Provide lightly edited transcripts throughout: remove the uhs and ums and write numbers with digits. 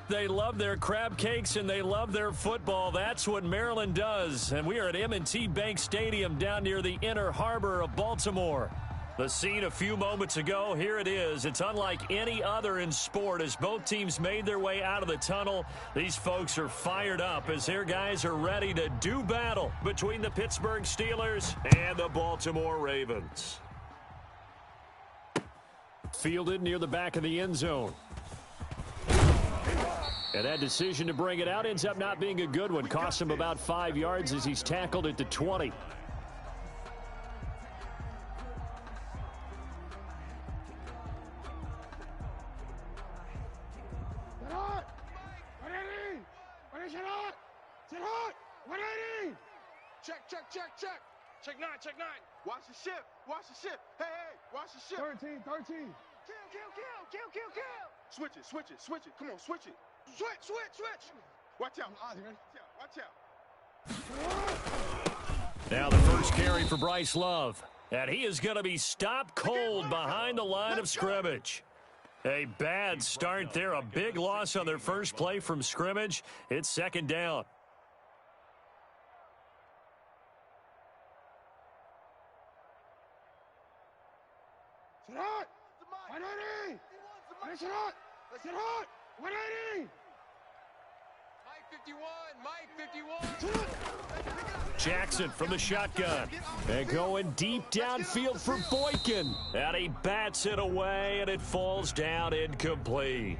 They love their crab cakes and they love their football. That's what Maryland does. And we are at M&T Bank Stadium down near the Inner Harbor of Baltimore. The scene a few moments ago, here it is. It's unlike any other in sport as both teams made their way out of the tunnel. These folks are fired up as their guys are ready to do battle between the Pittsburgh Steelers and the Baltimore Ravens. Fielded near the back of the end zone. And that decision to bring it out ends up not being a good one. Costs him about 5 yards as he's tackled at the 20. Check nine. Watch the ship. Hey, watch the ship. 13. Kill. Switch it. Come on, switch it. Switch. Watch out. Now the first carry for Bryce Love. And he is going to be stopped cold behind the line of scrimmage. A bad start there. A big loss on their first play from scrimmage. It's second down. Sit hot! 180! Mike 51! Jackson from the shotgun. And going deep downfield for Boykin. And he bats it away, and it falls down incomplete.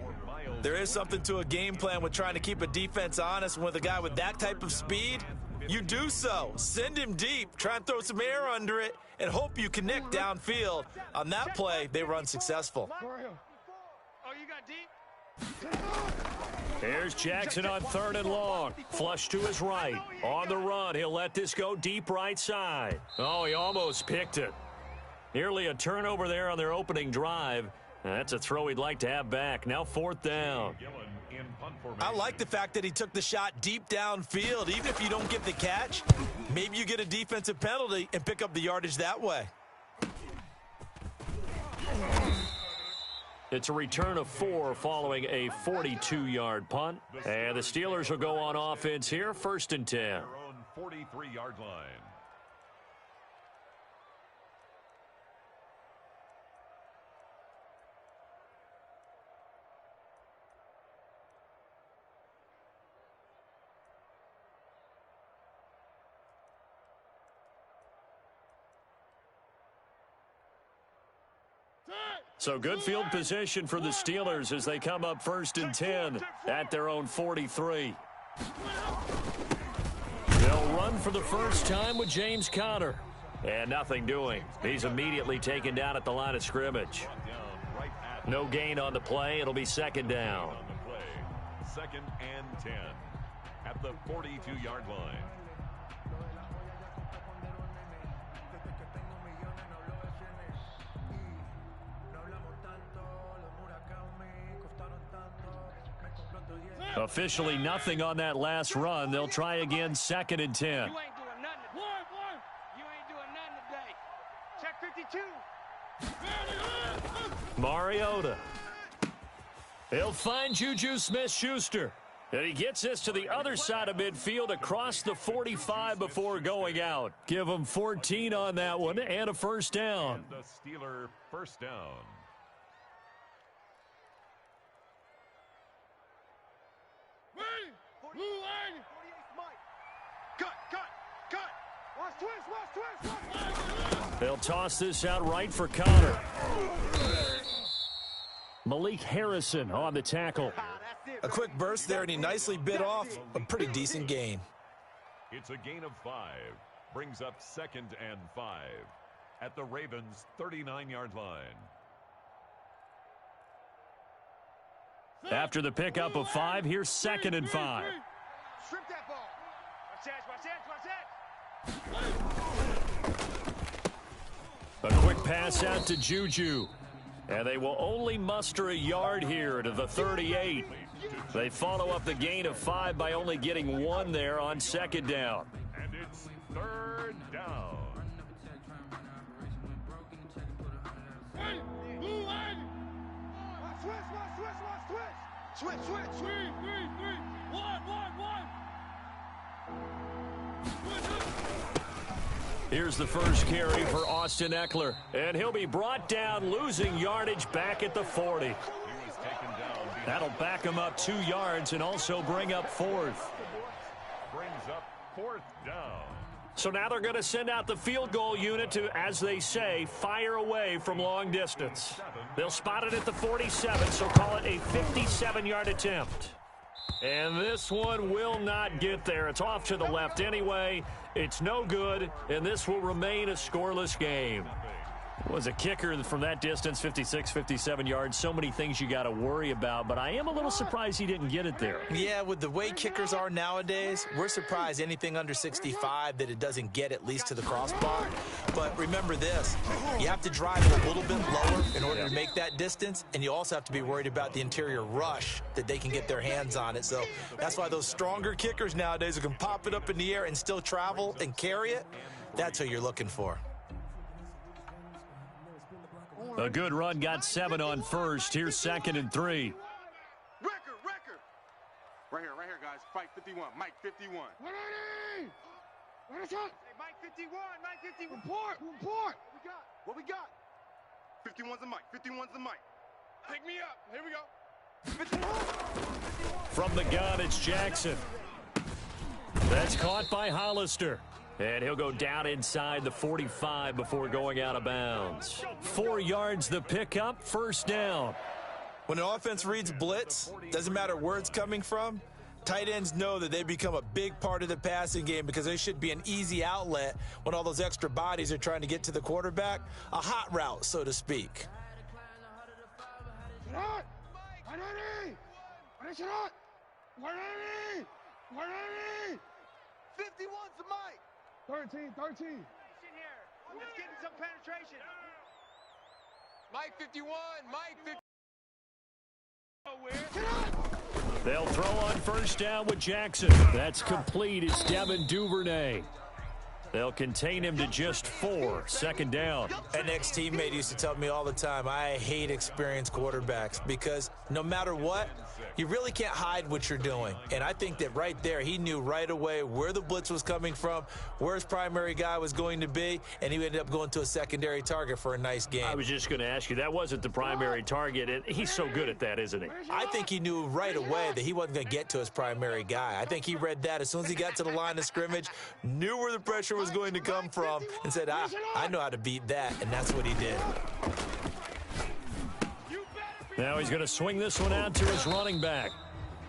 There is something to a game plan with trying to keep a defense honest. With a guy with that type of speed, you do so. Send him deep, try and throw some air under it, and hope you connect downfield. On that play, they were unsuccessful. Oh, you got deep? Here's Jackson on 3rd and long. Flush to his right. On the run, he'll let this go deep right side. Oh, he almost picked it. Nearly a turnover there on their opening drive. That's a throw he'd like to have back. Now 4th down. I like the fact that he took the shot deep downfield. Even if you don't get the catch, maybe you get a defensive penalty and pick up the yardage that way. It's a return of 4 following a 42-yard punt. And the Steelers will go on offense here, 1st and 10. Their own 43-yard line. So good field position for the Steelers as they come up 1st and 10 at their own 43. They'll run for the first time with James Conner. And nothing doing. He's immediately taken down at the line of scrimmage. No gain on the play. It'll be 2nd down. 2nd and 10 at the 42-yard line. Officially nothing on that last run. They'll try again 2nd and 10. You ain't doing nothing. You ain't doing nothing today. Check 52. Mariota. He'll find Juju Smith-Schuster. And he gets this to the other side of midfield across the 45 before going out. Give him 14 on that one and a 1st down. And the Steeler 1st down. Cut. They'll toss this out right for Conner. Malik Harrison on the tackle. A quick burst there, and he nicely bit off a pretty decent gain. It's a gain of 5. Brings up 2nd and 5 at the Ravens' 39-yard line. After the pickup of 5, here's 2nd and 5. Strip that ball. Watch that. A quick pass out to Juju. And they will only muster a yard here to the 38. They follow up the gain of 5 by only getting 1 there on 2nd down. And it's 3rd down. Switch. Here's the first carry for Austin Eckler. And he'll be brought down, losing yardage back at the 40. He was taken down. That'll back him up 2 yards and also bring up 4th. Brings up 4th down. So now they're going to send out the field goal unit to, as they say, fire away from long distance. They'll spot it at the 47, so call it a 57-yard attempt. And this one will not get there. It's off to the left anyway. It's no good, and this will remain a scoreless game. Was a kicker from that distance, 56, 57 yards. So many things you got to worry about, but I am a little surprised he didn't get it there. Yeah, with the way kickers are nowadays, we're surprised anything under 65 that it doesn't get at least to the crossbar. But remember this, you have to drive it a little bit lower in order to make that distance, and you also have to be worried about the interior rush that they can get their hands on it. So that's why those stronger kickers nowadays who can pop it up in the air and still travel and carry it, that's who you're looking for. A good run, got 7 on first. Here's 2nd and 3. Record. Right here, guys. Fight 51. Mike 51. 180. What is that? Hey, Mike 51. Mike 51. Report. What we got? 51's the Mike. 51's the Mike. Pick me up. Here we go. 51. From the gun, it's Jackson. That's caught by Hollister. And he'll go down inside the 45 before going out of bounds. 4 yards the pickup, 1st down. When an offense reads blitz, doesn't matter where it's coming from, tight ends know that they become a big part of the passing game because they should be an easy outlet when all those extra bodies are trying to get to the quarterback. A hot route, so to speak. 51's the Mike. 13. In here. I'm just getting some penetration. Mike 51. Mike 51. They'll throw on 1st down with Jackson. That's complete. It's Devin Duvernay. They'll contain him to just 4. 2nd down. An ex-teammate used to tell me all the time, I hate experienced quarterbacks because no matter what, you really can't hide what you're doing. And I think that right there, he knew right away where the blitz was coming from, where his primary guy was going to be, and he ended up going to a secondary target for a nice game. I was just going to ask you, that wasn't the primary target, and he's so good at that, isn't he? I think he knew right away that he wasn't going to get to his primary guy. I think he read that as soon as he got to the line of scrimmage, knew where the pressure was going to come from, and said, I know how to beat that, and that's what he did. Now he's going to swing this one out to his running back.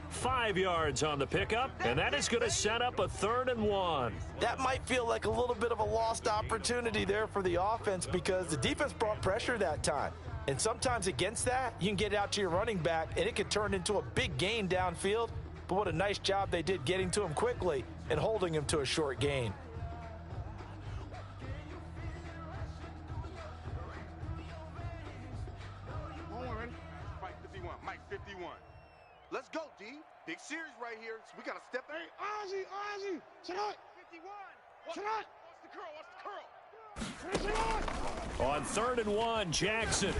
5 yards on the pickup, and that is going to set up a 3rd and 1. That might feel like a little bit of a lost opportunity there for the offense because the defense brought pressure that time. And sometimes against that, you can get out to your running back, and it could turn into a big gain downfield. But what a nice job they did getting to him quickly and holding him to a short gain. Mike 51. Let's go, D. Big series right here. So we got to step in. Ozzy. Sit up. 51. Sit up. What's the curl? On 3rd and 1, Jackson.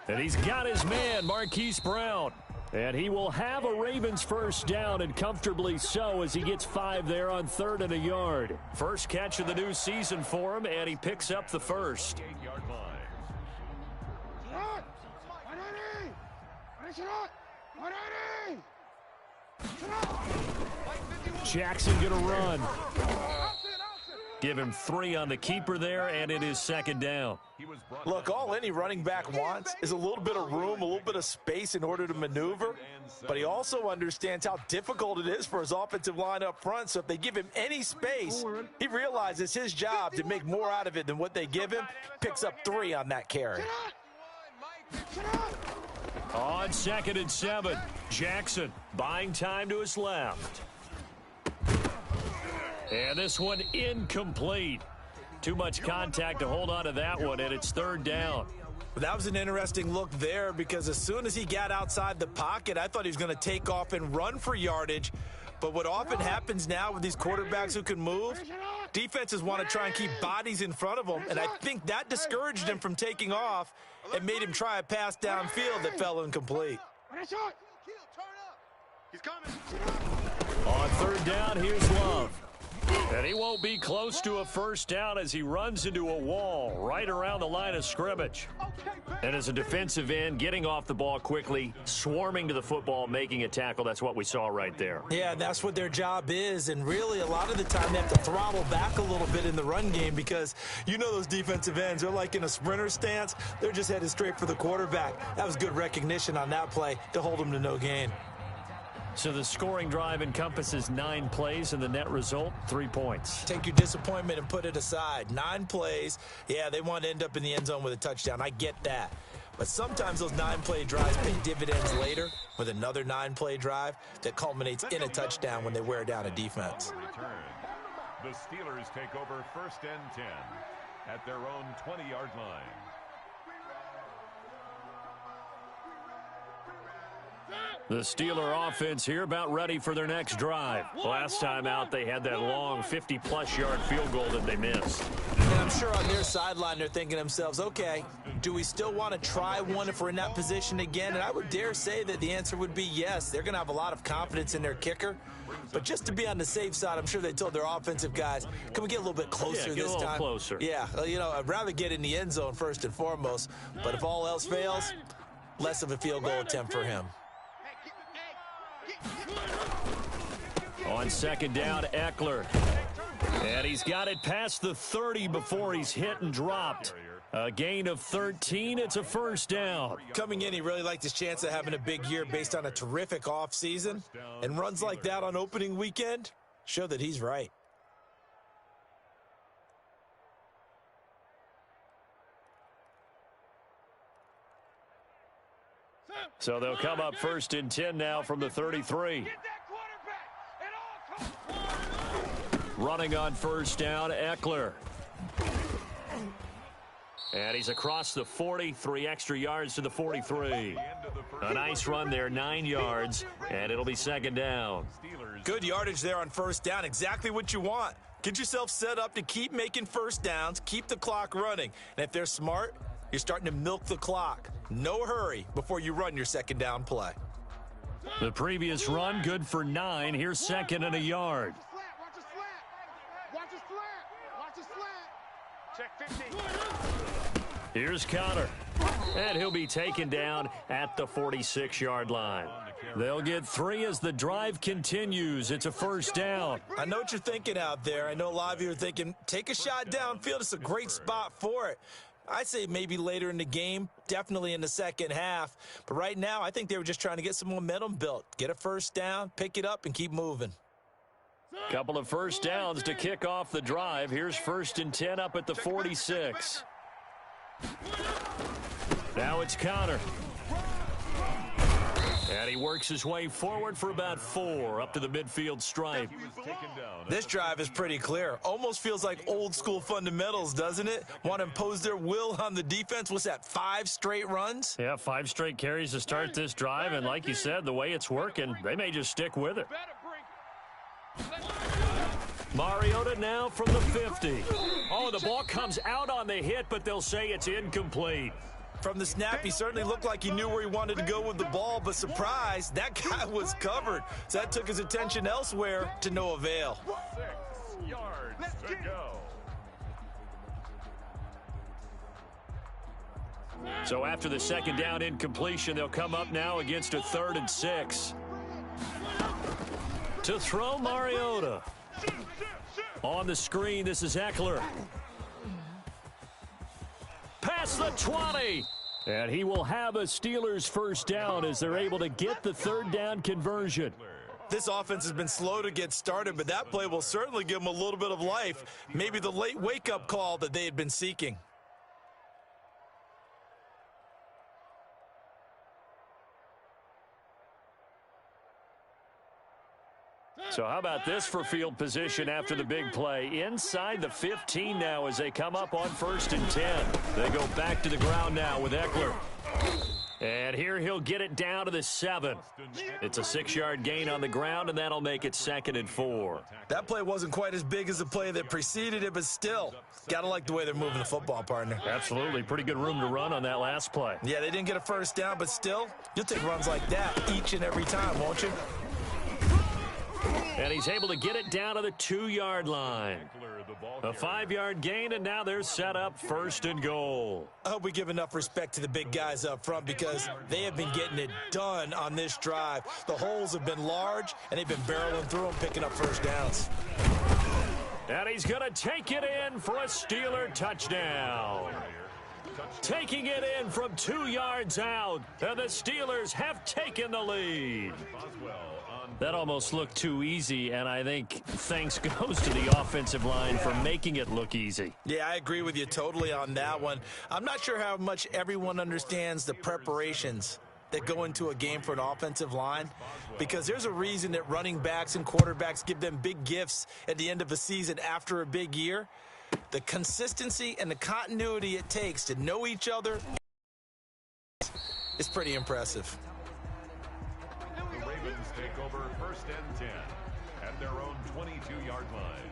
And he's got his man, Marquise Brown. And he will have a Ravens 1st down, and comfortably so, as he gets 5 there on 3rd and a yard. First catch of the new season for him, and he picks up the 1st. 8-yard line. Jackson gonna run. Give him 3 on the keeper there, and it is second down. Look, all any running back wants is a little bit of room, a little bit of space in order to maneuver, but he also understands how difficult it is for his offensive line up front, so if they give him any space, he realizes his job to make more out of it than what they give him, picks up 3 on that carry. On 2nd and 7, Jackson buying time to his left. And this one incomplete. Too much contact to hold on to that one, and it's 3rd down. That was an interesting look there because as soon as he got outside the pocket, I thought he was going to take off and run for yardage. But what often happens now with these quarterbacks who can move, defenses want to try and keep bodies in front of them, and I think that discouraged him from taking off and made him try a pass downfield that fell incomplete. He's coming. On 3rd down, here's Love. And he won't be close to a 1st down as he runs into a wall right around the line of scrimmage. And as a defensive end, getting off the ball quickly, swarming to the football, making a tackle, that's what we saw right there. Yeah, that's what their job is, and really a lot of the time they have to throttle back a little bit in the run game because you know those defensive ends, they're like in a sprinter stance. They're just headed straight for the quarterback. That was good recognition on that play to hold them to no gain. So the scoring drive encompasses 9 plays, and the net result, 3 points. Take your disappointment and put it aside. 9 plays. Yeah, they want to end up in the end zone with a touchdown. I get that. But sometimes those 9-play drives pay dividends later with another 9-play drive that culminates in a touchdown when they wear down a defense. The Steelers take over 1st and 10 at their own 20-yard line. The Steeler offense here about ready for their next drive. Last time out, they had that long 50-plus yard field goal that they missed. And I'm sure on their sideline they're thinking to themselves, okay, do we still want to try one if we're in that position again? And I would dare say that the answer would be yes. They're going to have a lot of confidence in their kicker. But just to be on the safe side, I'm sure they told their offensive guys, can we get a little bit closer this time? Get a little closer. Yeah, you know, I'd rather get in the end zone first and foremost. But if all else fails, less of a field goal attempt for him. On 2nd down, Eckler. And he's got it past the 30 before he's hit and dropped. A gain of 13. It's a 1st down. Coming in, he really liked his chance of having a big year based on a terrific offseason. And runs like that on opening weekend show that he's right. So they'll come up 1st and 10 now from the 33. Running on 1st down, Eckler. And he's across the 40, 3 extra yards to the 43. A nice run there, 9 yards, and it'll be 2nd down. Good yardage there on 1st down, exactly what you want. Get yourself set up to keep making 1st downs, keep the clock running. And if they're smart, you're starting to milk the clock. No hurry before you run your 2nd down play. The previous run, good for 9. Here's 2nd and a yard. Watch his flat. Watch his flat. Check 15. Here's Connor. And he'll be taken down at the 46-yard line. They'll get 3 as the drive continues. It's a 1st down. I know what you're thinking out there. I know a lot of you are thinking, take a shot downfield. It's a great spot for it. I'd say maybe later in the game, definitely in the second half. But right now, I think they were just trying to get some momentum built. Get a 1st down, pick it up, and keep moving. Couple of 1st downs to kick off the drive. Here's 1st and 10 up at the 46. Now it's Connor. And he works his way forward for about 4 up to the midfield stripe. This drive is pretty clear. Almost feels like old school fundamentals, doesn't it? Want to impose their will on the defense. What's that, 5 straight runs? Yeah, 5 straight carries to start this drive. And like you said, the way it's working, they may just stick with it. Mariota now from the 50. Oh, the ball comes out on the hit, but they'll say it's incomplete. From the snap, he certainly looked like he knew where he wanted to go with the ball, but surprise, that guy was covered. So that took his attention elsewhere to no avail. 6 yards to go. So after the 2nd down incompletion, they'll come up now against a 3rd and 6. To throw, Mariota. On the screen, this is Eckler. Past the 20. And he will have a Steelers first down as they're able to get the third down conversion. This offense has been slow to get started, but that play will certainly give them a little bit of life. Maybe the late wake-up call that they had been seeking. So how about this for field position after the big play? Inside the 15 now as they come up on 1st and 10. They go back to the ground now with Eckler. And here he'll get it down to the 7. It's a 6-yard gain on the ground, and that'll make it 2nd and 4. That play wasn't quite as big as the play that preceded it, but still, gotta like the way they're moving the football, partner. Absolutely. Pretty good room to run on that last play. Yeah, they didn't get a first down, but still, you'll take runs like that each and every time, won't you? And he's able to get it down to the 2-yard line. A 5-yard gain, and now they're set up 1st and goal. I hope we give enough respect to the big guys up front because they have been getting it done on this drive. The holes have been large, and they've been barreling through them, picking up first downs. And he's going to take it in for a Steeler touchdown. Taking it in from 2 yards out, and the Steelers have taken the lead. That almost looked too easy, and I think thanks goes to the offensive line for making it look easy. Yeah, I agree with you totally on that one. I'm not sure how much everyone understands the preparations that go into a game for an offensive line, because there's a reason that running backs and quarterbacks give them big gifts at the end of a season after a big year. The consistency and the continuity it takes to know each other is pretty impressive. The Ravens take over 1st and 10 at their own 22-yard line.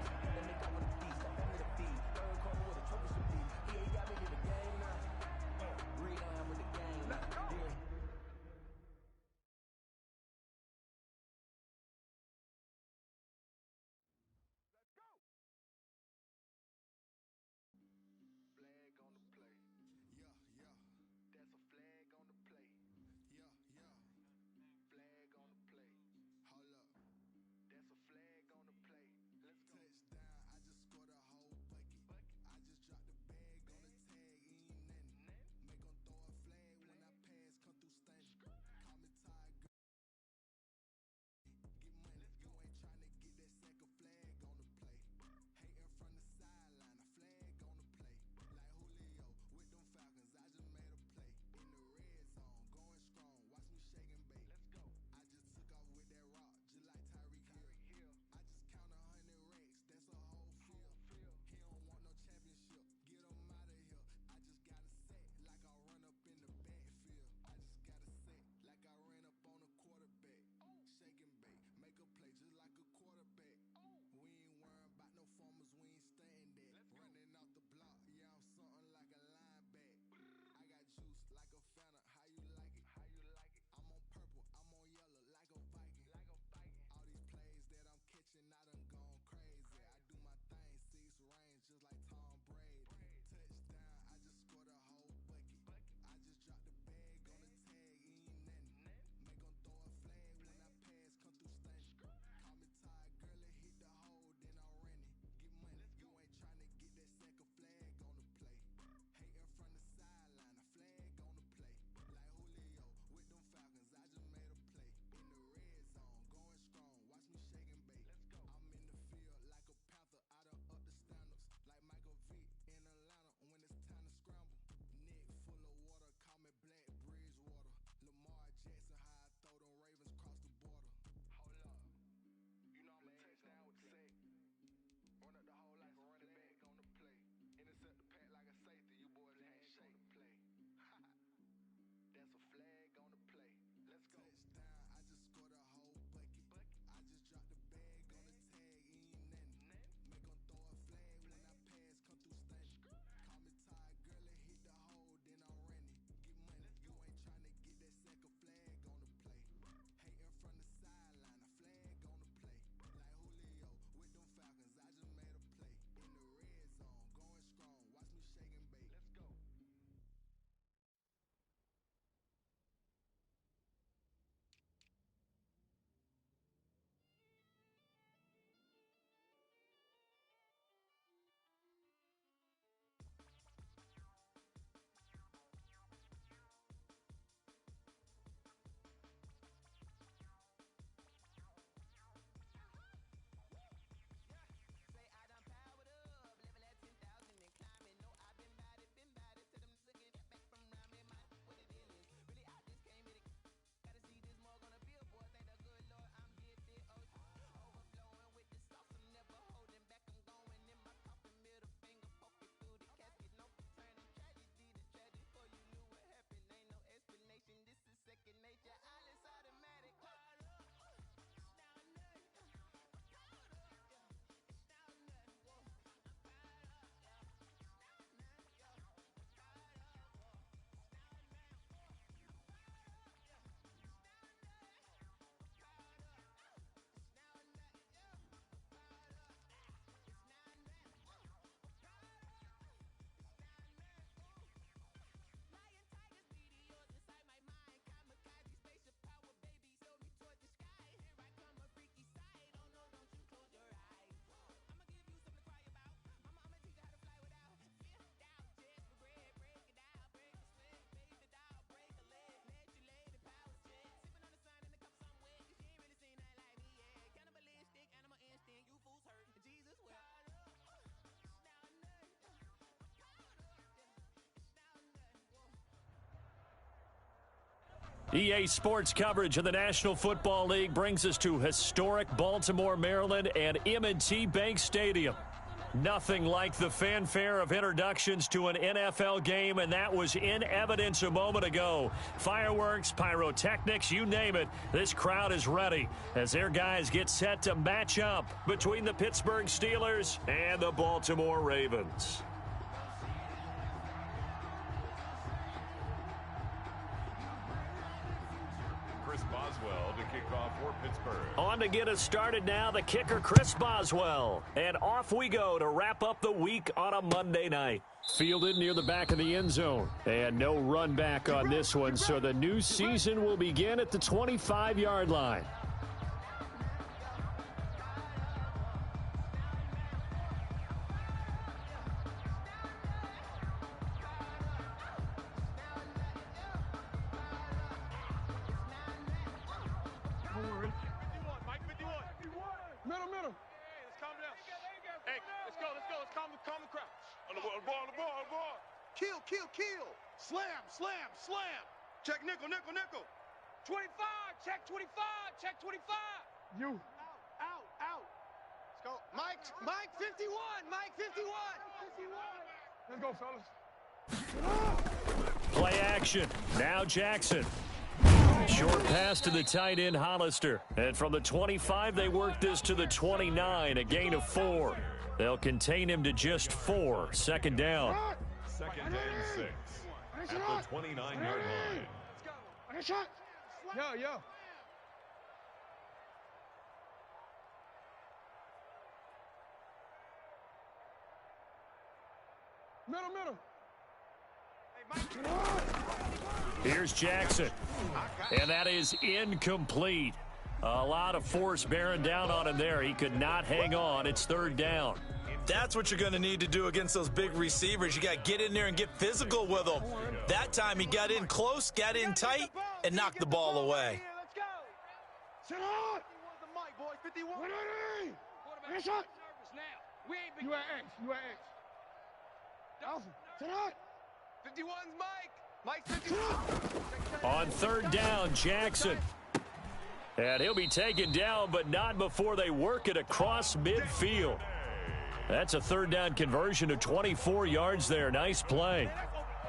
EA Sports coverage of the National Football League brings us to historic Baltimore, Maryland, and M&T Bank Stadium. Nothing like the fanfare of introductions to an NFL game, and that was in evidence a moment ago. Fireworks, pyrotechnics, you name it. This crowd is ready as their guys get set to match up between the Pittsburgh Steelers and the Baltimore Ravens. Boswell to kick off for Pittsburgh. On to get us started now, the kicker, Chris Boswell. And off we go to wrap up the week on a Monday night. Fielded near the back of the end zone. And no run back on this one, so the new season will begin at the 25-yard line. Middle. Hey, let's calm down. Hey, let's go. Let's calm the crowd. On the ball. Kill. Slam. Check nickel. 25. Check 25. You. Out. Let's go. Mike 51. Let's go, fellas. Play action. Now Jackson. Short pass to the tight end, Hollister. And from the 25, they work this to the 29, a gain of 4. They'll contain him to just 4. Second down. Second and 6 at the 29-yard line. Let's go. Yo. Middle. Here's Jackson. And that is incomplete. A lot of force bearing down on him there. He could not hang on. It's third down. That's what you're going to need to do against those big receivers. You got to get in there and get physical with them. That time he got in close, got in tight, and knocked the ball away. Let's go. Sit on. 51. You at X. Alpha. Sit on. 51's Mike 51. On third down, Jackson. And he'll be taken down, but not before they work it across midfield. That's a third down conversion of 24 yards there. Nice play.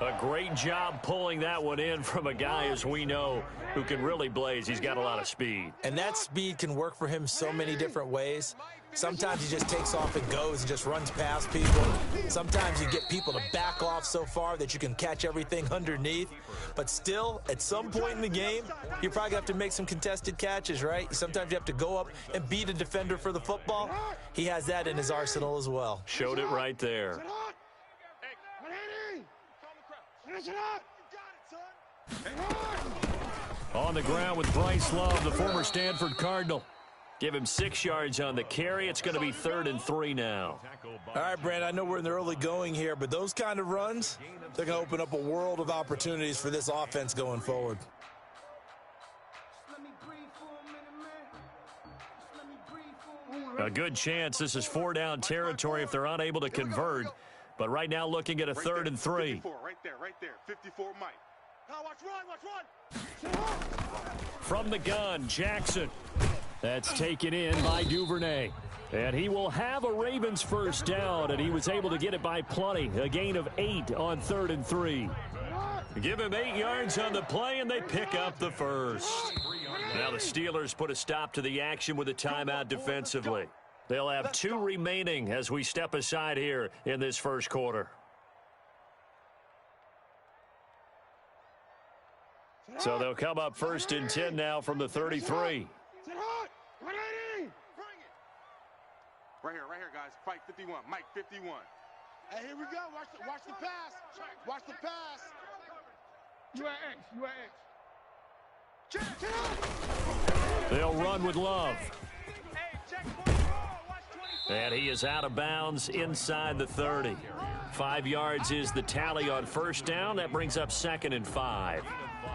A great job pulling that one in from a guy, as we know, who can really blaze. He's got a lot of speed. And that speed can work for him so many different ways. Sometimes he just takes off and goes and just runs past people. Sometimes you get people to back off so far that you can catch everything underneath. But still, at some point in the game, you probably have to make some contested catches, right? Sometimes you have to go up and beat a defender for the football. He has that in his arsenal as well. Showed it right there. On the ground with Bryce Love, the former Stanford Cardinal. Give him 6 yards on the carry. It's going to be 3rd and 3 now. All right, Brandon, I know we're in the early going here, but those kind of runs, they're going to open up a world of opportunities for this offense going forward. A good chance this is 4-down territory if they're unable to convert. But right now looking at a 3rd and 3. 54, right there. 54 Mike. Now watch run. From the gun, Jackson. That's taken in by Duvernay. And he will have a Ravens first down, and he was able to get it by plenty. A gain of 8 on 3rd and 3. Give him 8 yards on the play, and they pick up the first. Now the Steelers put a stop to the action with a timeout defensively. They'll have 2 remaining as we step aside here in this first quarter. So they'll come up 1st and 10 now from the 33. Right here, guys. Fight 51. Mike 51. Hey, here we go. Watch the pass. You at X. They'll run with Love. And he is out of bounds inside the 30. 5 yards is the tally on first down. That brings up 2nd and 5.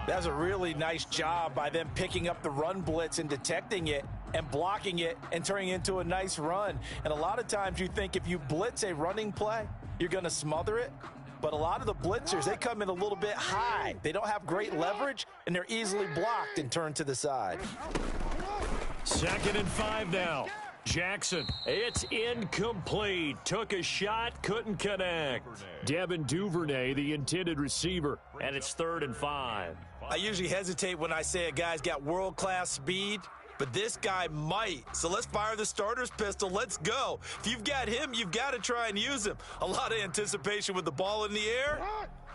That's a really nice job by them picking up the run blitz and detecting it and blocking it and turning it into a nice run. And a lot of times you think if you blitz a running play, you're going to smother it. But a lot of the blitzers, they come in a little bit high. They don't have great leverage, and they're easily blocked and turned to the side. 2nd and 5 now. Jackson, it's incomplete. Took a shot, couldn't connect. Devin Duvernay, the intended receiver, and it's 3rd and 5. I usually hesitate when I say a guy's got world-class speed, but this guy might. So let's fire the starter's pistol. Let's go. If you've got him, you've got to try and use him. A lot of anticipation with the ball in the air,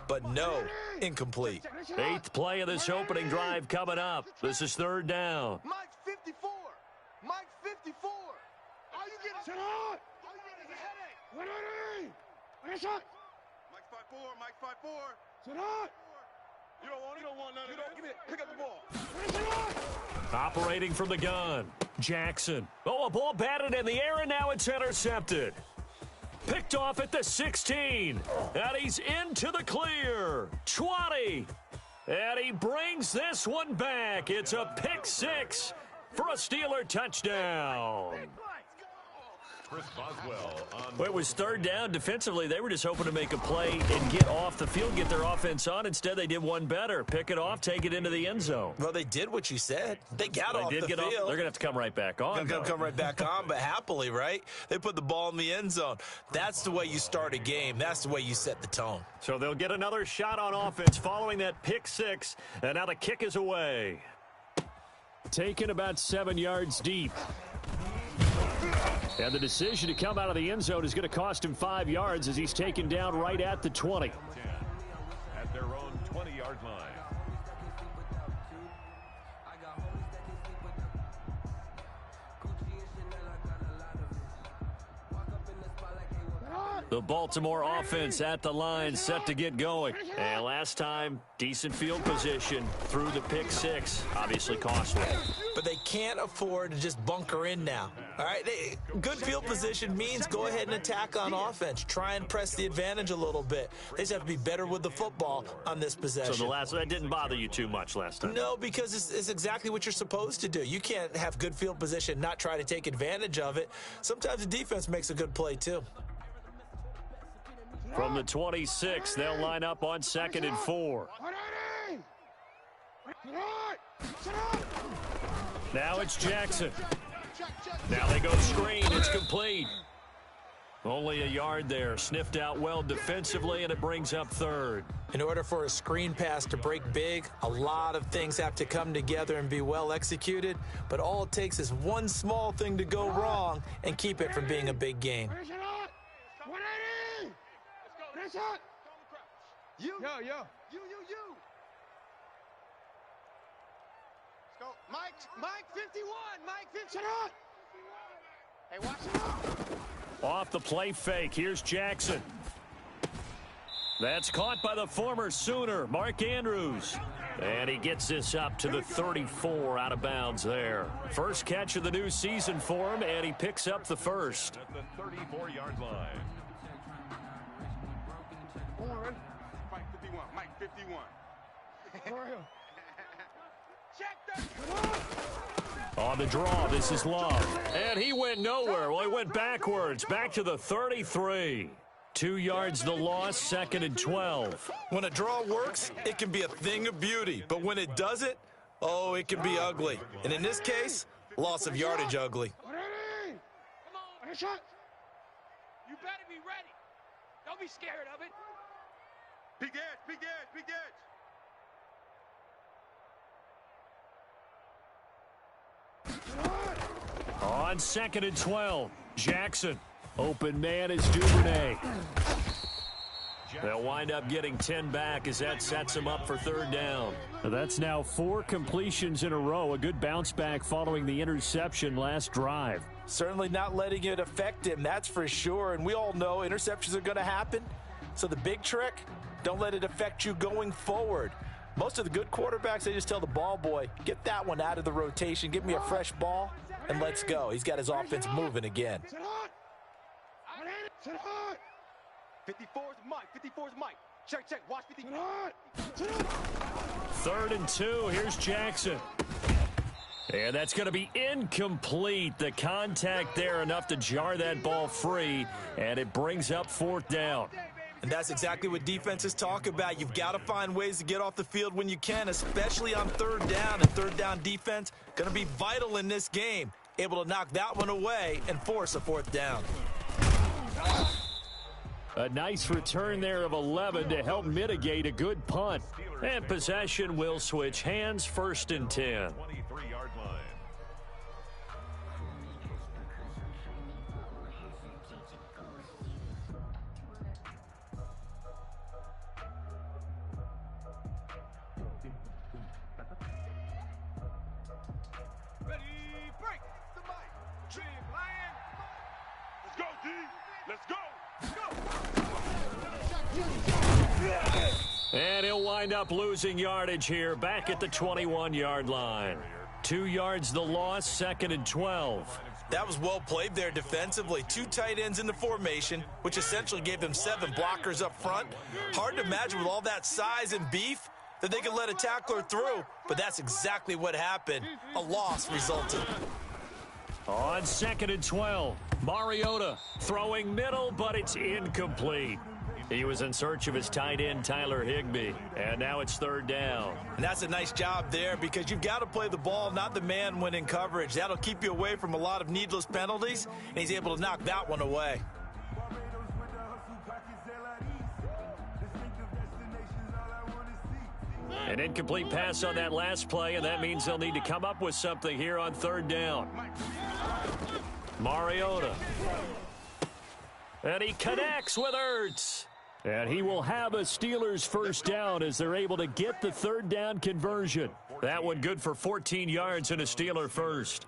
but no, incomplete. 8th play of this opening drive coming up. This is 3rd down. Mike 54. Mike 54. Are you getting set on? Are you getting a headache? What are they? What is that? Mike 54. Mike 54. Set on. You don't want none of that. Give me it. Pick up the ball. What is it on? Operating from the gun. Jackson. Oh, a ball batted in the air, and now it's intercepted. Picked off at the 16. And he's into the clear. 20. And he brings this one back. It's a pick 6 for a Steeler touchdown. Chris Boswell on. Well, it was 3rd down. Defensively, they were just hoping to make a play and get off the field, get their offense on. Instead, they did one better. Pick it off, take it into the end zone. Well, they did what you said. They got off the field. They're going to have to come right back on. They're going to come right back on, but happily, right? They put the ball in the end zone. That's the way you start a game. That's the way you set the tone. So they'll get another shot on offense following that pick 6, and now the kick is away. Taken about 7 yards deep. And the decision to come out of the end zone is going to cost him 5 yards as he's taken down right at the 20. At their own 20-yard line. The Baltimore offense at the line, set to get going. And last time, decent field position through the pick 6. Obviously costly. But they can't afford to just bunker in now. All right, good field position means go ahead and attack on offense. Try and press the advantage a little bit. They just have to be better with the football on this possession. So that didn't bother you too much last time? No, because it's exactly what you're supposed to do. You can't have good field position, not try to take advantage of it. Sometimes the defense makes a good play too. From the 26, they'll line up on 2nd and 4. Now it's Jackson. Now they go screen. It's complete. Only a yard there. Sniffed out well defensively, and it brings up 3rd. In order for a screen pass to break big, a lot of things have to come together and be well executed, but all it takes is one small thing to go wrong and keep it from being a big game. You. Let's go. Mike 51. Mike 51. Hey, watch it up. Off the play fake. Here's Jackson. That's caught by the former Sooner, Mark Andrews. And he gets this up to the 34 out of bounds there. First catch of the new season for him, and he picks up the first. At the 34-yard line. Mike 51. Mike 51. On the draw, this is Love. And he went nowhere. Well, he went backwards, back to the 33. 2 yards the loss, 2nd and 12. When a draw works, it can be a thing of beauty. But when it doesn't, oh, it can be ugly. And in this case, loss of yardage ugly. Come on. You better be ready. Don't be scared of it. Big edge, big edge, big edge. On 2nd and 12, Jackson. Open man is Duvernay. They'll wind up getting 10 back as that sets him up for 3rd down. That's now 4 completions in a row. A good bounce back following the interception last drive. Certainly not letting it affect him, that's for sure. And we all know interceptions are going to happen. So the big trick, don't let it affect you going forward. Most of the good quarterbacks, they just tell the ball boy, get that one out of the rotation, give me a fresh ball, and let's go. He's got his offense moving again. 54's Mike. 54's Mike. Check. Watch 54. 3rd and 2. Here's Jackson. And that's going to be incomplete. The contact there enough to jar that ball free, and it brings up 4th down. And that's exactly what defenses talk about. You've got to find ways to get off the field when you can, especially on third down. And third down defense going to be vital in this game. Able to knock that one away and force a fourth down. A nice return there of 11 to help mitigate a good punt. And possession will switch hands, 1st and 10. 23-yard line. Ready, break. The mic. Dream lion. Let's go, D. Let's go. And he'll wind up losing yardage here back at the 21-yard line. 2 yards the loss, 2nd and 12. That was well played there defensively. 2 tight ends in the formation, which essentially gave them 7 blockers up front. Hard to imagine with all that size and beef that they could let a tackler through, but that's exactly what happened. A loss resulted. On 2nd and 12, Mariota throwing middle, but it's incomplete. He was in search of his tight end, Tyler Higbee, and now it's 3rd down. And that's a nice job there because you've got to play the ball, not the man when in coverage. That'll keep you away from a lot of needless penalties, and he's able to knock that one away. An incomplete pass on that last play, and that means they'll need to come up with something here on 3rd down. Mariota. And he connects with Ertz. And he will have a Steelers 1st down as they're able to get the 3rd down conversion. That one good for 14 yards and a Steeler 1st.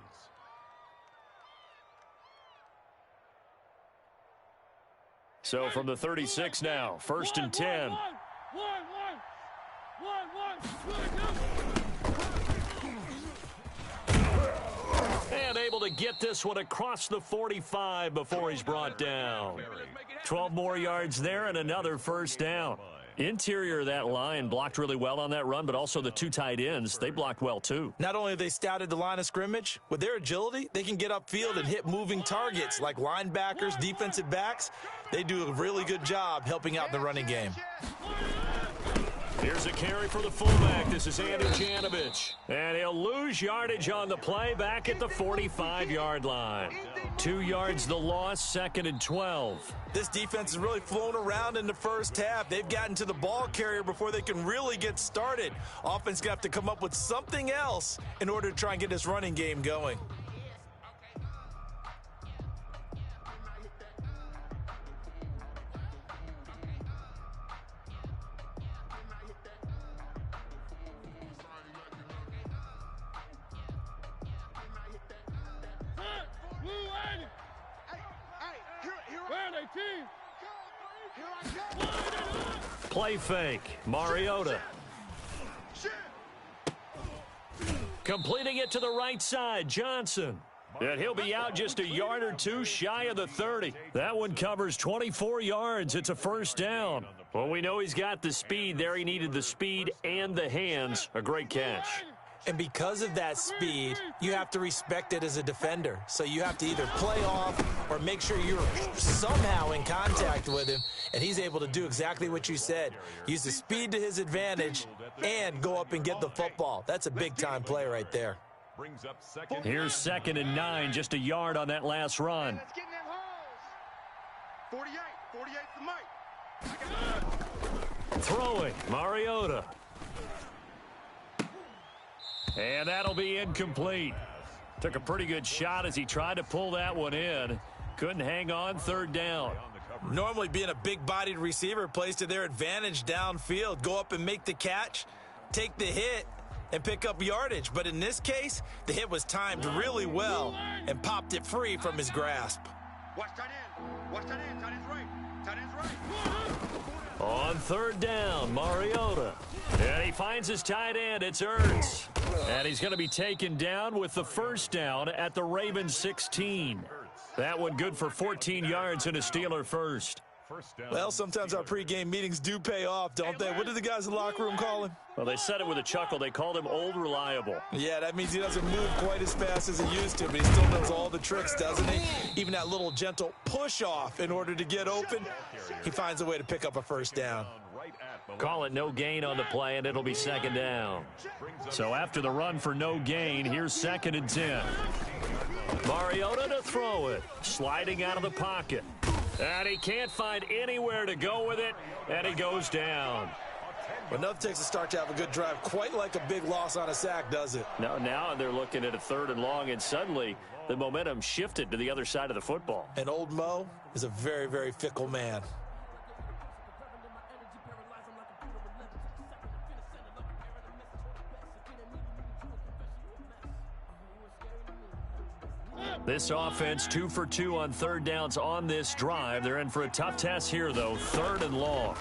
So from the 36 now, 1st and 10. And able to get this one across the 45 before he's brought down. 12 more yards there and another 1st down. Interior of that line blocked really well on that run, but also the 2 tight ends, they blocked well too. Not only have they scouted the line of scrimmage, with their agility, they can get upfield and hit moving targets like linebackers, defensive backs. They do a really good job helping out the running game. Here's a carry for the fullback. This is Andy Janovich. And he'll lose yardage on the play back at the 45-yard line. 2 yards the loss, 2nd and 12. This defense has really flown around in the first half. They've gotten to the ball carrier before they can really get started. Offense going to have to come up with something else in order to try and get this running game going. Play fake. Mariota. Completing it to the right side. Johnson. And he'll be out just a yard or 2 shy of the 30. That one covers 24 yards. It's a 1st down. Well, we know he's got the speed there. He needed the speed and the hands. A great catch. And because of that speed, you have to respect it as a defender. So you have to either play off or make sure you're somehow in contact with him. And he's able to do exactly what you said. Use the speed to his advantage and go up and get the football. That's a big-time play right there. Here's 2nd and 9, just a yard on that last run. 48 the mic. Throwing, Mariota. And that'll be incomplete. Took a pretty good shot as he tried to pull that one in. Couldn't hang on, 3rd down. Normally being a big-bodied receiver plays to their advantage downfield. Go up and make the catch, take the hit, and pick up yardage. But in this case, the hit was timed really well and popped it free from his grasp. Watch tight end. Watch tight end. Tight end's right. Tight end's right. On 3rd down, Mariota. And he finds his tight end. It's Ertz. And he's going to be taken down with the 1st down at the Ravens 16. That one good for 14 yards and a Steeler 1st. First down. Well, sometimes our pregame meetings do pay off, don't they? What did the guys in the locker room call him? Well, they said it with a chuckle. They called him Old Reliable. Yeah, that means he doesn't move quite as fast as he used to, but he still knows all the tricks, doesn't he? Even that little gentle push-off in order to get open, he finds a way to pick up a first down. Call it no gain on the play, and it'll be second down. So after the run for no gain, here's 2nd and 10. Mariota to throw it, sliding out of the pocket. And he can't find anywhere to go with it, and he goes down. But enough takes a start to have a good drive, quite like a big loss on a sack, does it? Now they're looking at a 3rd and long, and suddenly the momentum shifted to the other side of the football. And old Mo is a very, very fickle man. This offense 2 for 2 on 3rd downs on this drive. They're in for a tough test here, though. 3rd and long.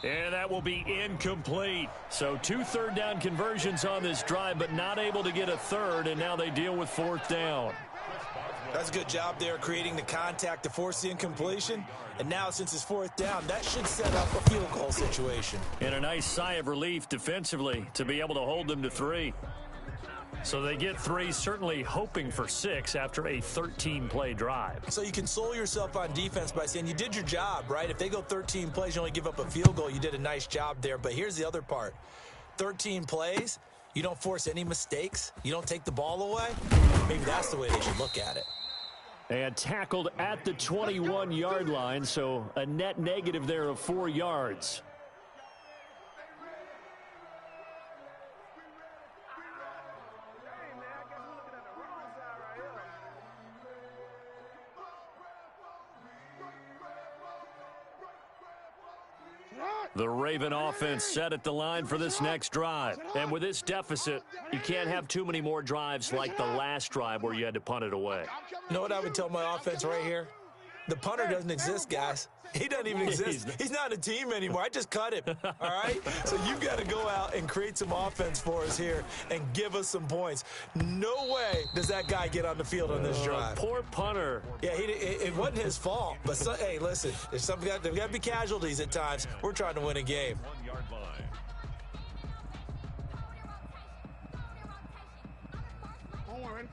And that will be incomplete. So 2 3rd down conversions on this drive, but not able to get a 3rd, and now they deal with 4th down. That's a good job there creating the contact to force the incompletion. And now since it's 4th down, that should set up a field goal situation. And a nice sigh of relief defensively to be able to hold them to 3. So they get 3, certainly hoping for 6 after a 13-play drive. So you console yourself on defense by saying you did your job, right? If they go 13 plays, you only give up a field goal, you did a nice job there. But here's the other part. 13 plays, you don't force any mistakes, you don't take the ball away. Maybe that's the way they should look at it. And tackled at the 21-yard line, so a net negative there of 4 yards. The Raven offense set at the line for this next drive. And with this deficit, you can't have too many more drives like the last drive where you had to punt it away. You know what I would tell my offense right here? The punter doesn't exist, guys. He doesn't even exist. He's not a team anymore. I just cut him, all right? So you've got to go out and create some offense for us here and give us some points. No way does that guy get on the field on this drive. Poor punter. Yeah, it wasn't his fault. But, hey, listen, there's got to be casualties at times. We're trying to win a game. 1-yard line.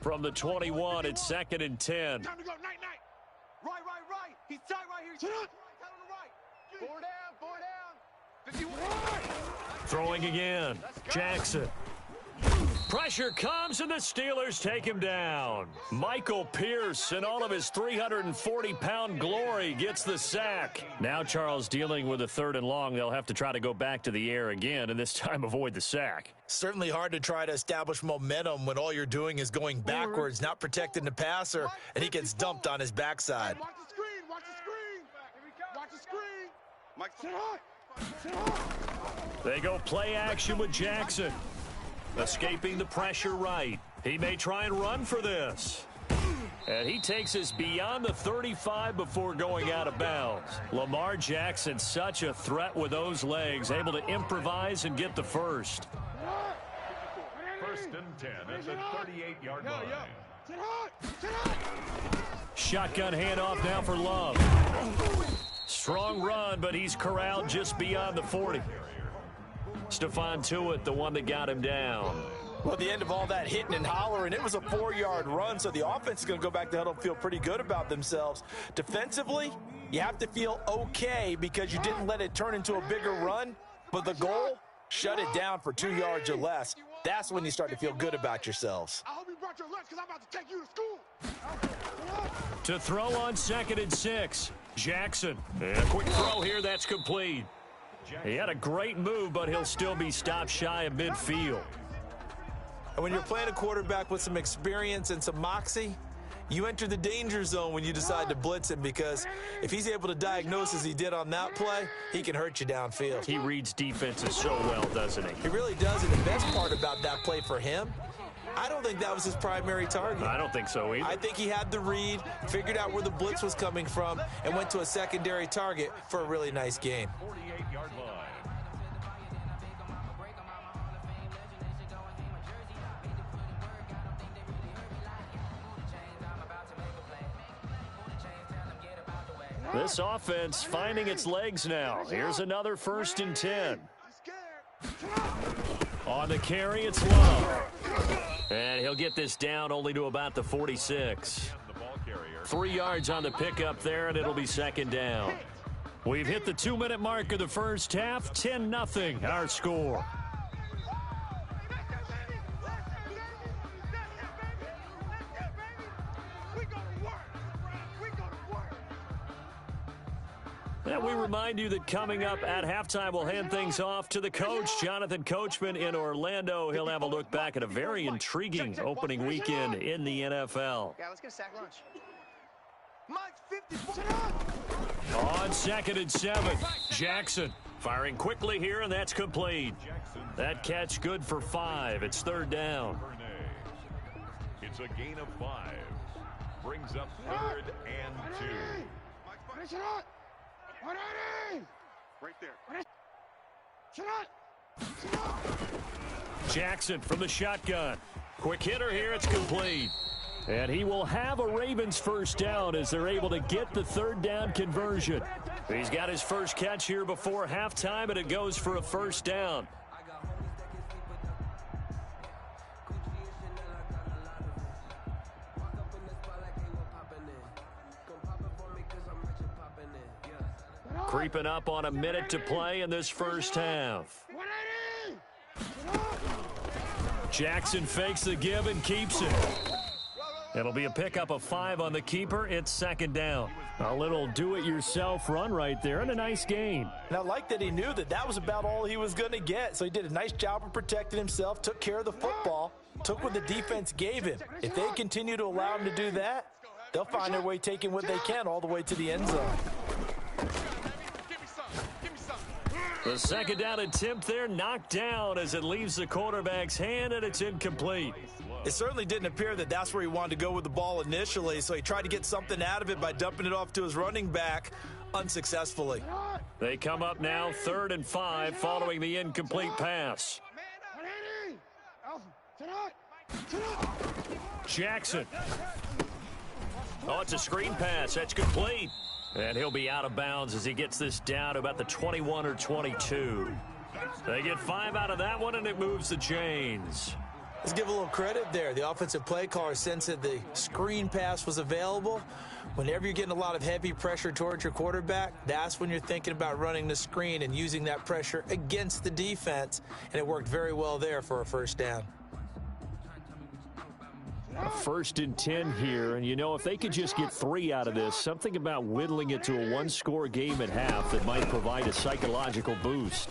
From the 21, it's 2nd and 10. Time to go, night. Right. He's tight right here. Sit up. Tight on the right. 4 down. 51. Throwing again. Jackson. Pressure comes, and the Steelers take him down. Michael Pierce, in all of his 340-pound glory, gets the sack. Now Charles dealing with a 3rd and long. They'll have to try to go back to the air again, and this time avoid the sack. Certainly hard to try to establish momentum when all you're doing is going backwards, not protecting the passer, and he gets dumped on his backside. Watch the screen. Watch the screen. Mike, sit high. They go play action with Jackson. Escaping the pressure right. He may try and run for this. And he takes us beyond the 35 before going out of bounds. Lamar Jackson, such a threat with those legs, able to improvise and get the first. 1st and 10 at the 38-yard line. Shotgun handoff now for Love. Strong run, but he's corralled just beyond the 40. Stephon Tuitt, the one that got him down. Well, at the end of all that hitting and hollering, it was a 4-yard run, so the offense is going to go back to the huddle and feel pretty good about themselves. Defensively, you have to feel okay because you didn't let it turn into a bigger run, but the goal, shut it down for 2 yards or less. That's when you start to feel good about yourselves. I hope you brought your lunch because I'm about to take you to school. To throw on 2nd and 6. Jackson. And a quick throw here, that's complete. He had a great move, but he'll still be stopped shy of midfield. And when you're playing a quarterback with some experience and some moxie, you enter the danger zone when you decide to blitz him, because if he's able to diagnose as he did on that play, he can hurt you downfield. He reads defenses so well, doesn't he? He really does, and the best part about that play for him, I don't think that was his primary target. I don't think so either. I think he had the read, figured out where the blitz was coming from, and went to a secondary target for a really nice game. 48-yard line. This offense finding its legs now. Here's another 1st and 10. On the carry, it's Love. And he'll get this down only to about the 46. 3 yards on the pickup there, and it'll be 2nd down. We've hit the 2-minute mark of the first half. 10-0 our score. And we remind you that coming up at halftime, we'll hand things off to the coach, Jonathan Coachman in Orlando. He'll have a look back at a very intriguing opening weekend in the NFL. Yeah, let's get a sack lunch. On 2nd and 7, Jackson firing quickly here, and that's complete. That catch good for 5. It's 3rd down. It's a gain of 5. Brings up 3rd and 2. Right there. Jackson from the shotgun. Quick hitter here. It's complete. And he will have a Ravens 1st down as they're able to get the 3rd down conversion. He's got his first catch here before halftime, and it goes for a 1st down. Creeping up on a minute to play in this first half. Jackson fakes the give and keeps it. It'll be a pickup of 5 on the keeper. It's 2nd down. A little do-it-yourself run right there and a nice gain. And I like that he knew that that was about all he was going to get. So he did a nice job of protecting himself, took care of the football, took what the defense gave him. If they continue to allow him to do that, they'll find their way taking what they can all the way to the end zone. The 2nd down attempt there knocked down as it leaves the quarterback's hand, and it's incomplete. It certainly didn't appear that that's where he wanted to go with the ball initially, so he tried to get something out of it by dumping it off to his running back unsuccessfully. They come up now 3rd and 5 following the incomplete pass. Jackson. Oh, it's a screen pass. That's complete. And he'll be out of bounds as he gets this down to about the 21 or 22. They get 5 out of that one, and it moves the chains. Let's give a little credit there. The offensive play caller sensed that the screen pass was available. Whenever you're getting a lot of heavy pressure towards your quarterback, that's when you're thinking about running the screen and using that pressure against the defense. And it worked very well there for a 1st down. A 1st and 10 here, and you know, if they could just get 3 out of this, something about whittling it to a 1-score game at half that might provide a psychological boost.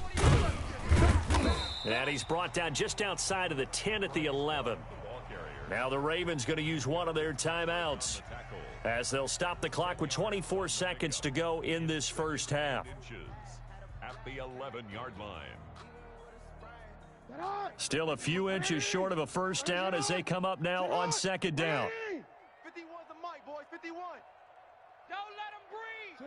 And he's brought down just outside of the 10 at the 11. Now the Ravens going to use one of their timeouts as they'll stop the clock with 24 seconds to go in this first half. At the 11-yard line. Still a few inches short of a 1st down as they come up now on 2nd down. 51's the mic, boys. 51. Don't let him breathe.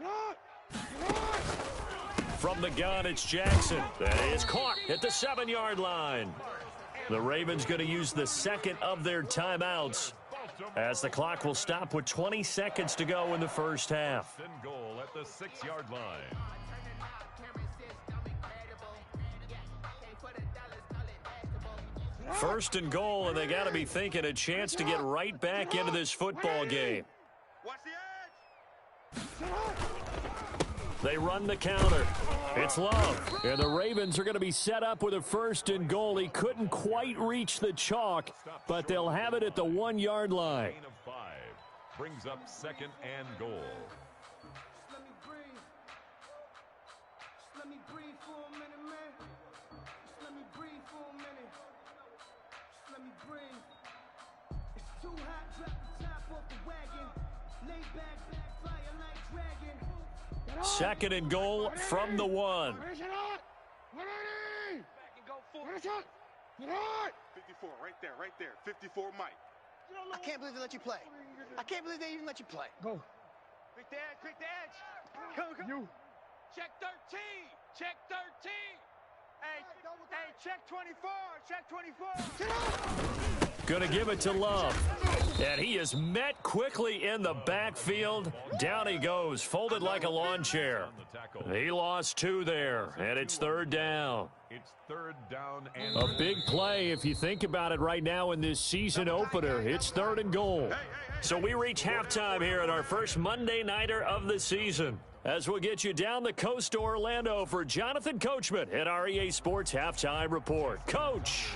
From the gun, it's Jackson. That is caught at the 7-yard line. The Ravens going to use the 2nd of their timeouts as the clock will stop with 20 seconds to go in the first half. Goal at the 6-yard line. First and goal, and they got to be thinking a chance to get right back into this football game. Watch the edge. They run the counter. It's Love. And the Ravens are going to be set up with a 1st and goal. He couldn't quite reach the chalk, but they'll have it at the 1-yard line. Gain of 5 brings up 2nd and goal. Let me breathe. Let me breathe for a minute, man. Let me breathe for a minute. Let me breathe. It's too hot, drop the top off the wagon. Lay back, fire like dragon. 2nd and goal from the 1. 54, right there. 54, Mike. I can't believe they let you play. I can't believe they even let you play. Go. Quick the edge. Come. You. Check 13. Check 13. Hey, check 24. Check 24. Going to give it to Love. And he is met quickly in the backfield. Down he goes, folded like a lawn chair. He lost 2 there, and it's 3rd down. It's 3rd down and A big play if you think about it right now in this season opener. It's 3rd and goal. So we reach halftime here at our first Monday Nighter of the season. As we'll get you down the coast to Orlando for Jonathan Coachman at our EA Sports Halftime Report. Coach,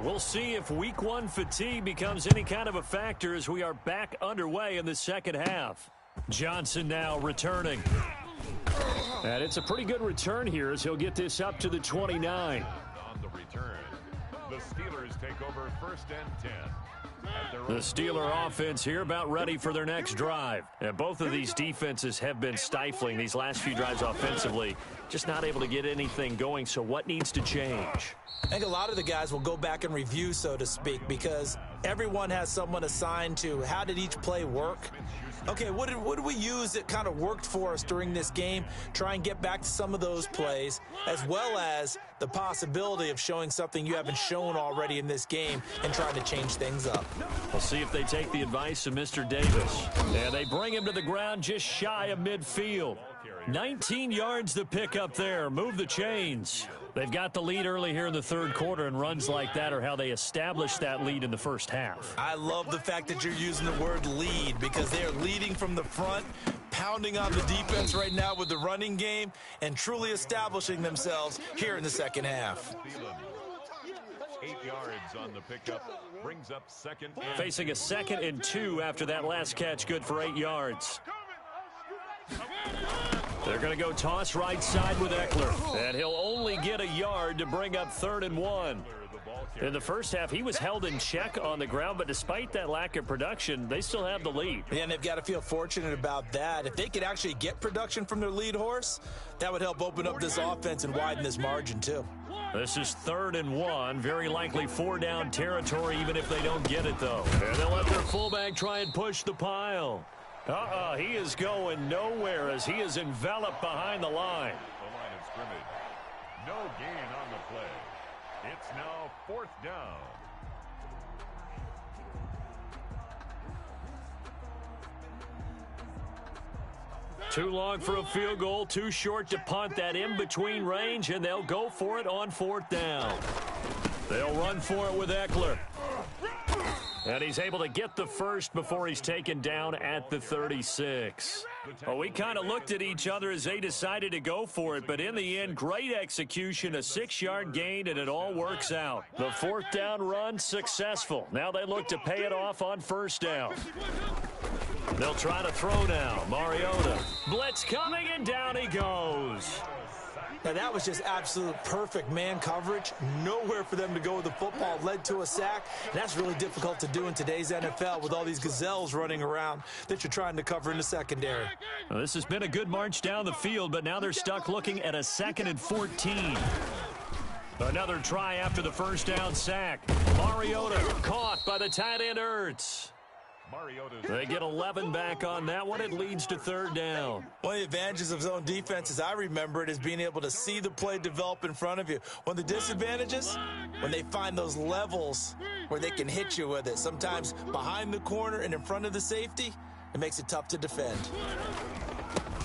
we'll see if Week 1 fatigue becomes any kind of a factor as we are back underway in the second half. Johnson now returning. And it's a pretty good return here as he'll get this up to the 29. on the return. The Steelers take over 1st and 10. The Steeler offense here about ready for their next drive. And both of these defenses have been stifling these last few drives offensively. Just not able to get anything going, so what needs to change? I think a lot of the guys will go back and review, so to speak, because everyone has someone assigned to how did each play work. Okay, what did we use that kind of worked for us during this game? Try and get back to some of those plays, as well as the possibility of showing something you haven't shown already in this game and trying to change things up. We'll see if they take the advice of Mr. Davis. And they bring him to the ground just shy of midfield. 19 yards to pick up there. Move the chains. They've got the lead early here in the 3rd quarter, and runs like that are how they established that lead in the first half. I love the fact that you're using the word lead because they are leading from the front, pounding on the defense right now with the running game, and truly establishing themselves here in the second half. 8 yards on the pickup. Brings up 2nd and Facing a 2nd and 2 after that last catch, good for 8 yards. They're going to go toss right side with Eckler, and he'll only get a yard to bring up 3rd and 1. In the first half, he was held in check on the ground, but despite that lack of production, they still have the lead. And they've got to feel fortunate about that. If they could actually get production from their lead horse, that would help open up this offense and widen this margin too. This is 3rd and 1, very likely 4-down territory, even if they don't get it, though. And they'll let their fullback try and push the pile. He is going nowhere as he is enveloped behind the line. the line of scrimmage. No gain on the play. It's now 4th down. Too long for a field goal, too short to punt that in-between range, and they'll go for it on 4th down. They'll run for it with Eckler. And he's able to get the first before he's taken down at the 36. Well, we kind of looked at each other as they decided to go for it, but in the end, great execution, a 6-yard gain, and it all works out. The 4th down run successful. Now they look to pay it off on 1st down. They'll try to throw now. Mariota. Blitz coming, and down he goes. Now, that was just absolute perfect man coverage. Nowhere for them to go with the football. Led to a sack. And that's really difficult to do in today's NFL with all these gazelles running around that you're trying to cover in the secondary. Well, this has been a good march down the field, but now they're stuck looking at a 2nd and 14. Another try after the 1st down sack. Mariota caught by the tight end Ertz. They get 11 back on that one. It leads to 3rd down. One of the advantages of zone defense, as I remember it, is being able to see the play develop in front of you. One of the disadvantages, when they find those levels where they can hit you with it. Sometimes behind the corner and in front of the safety, it makes it tough to defend.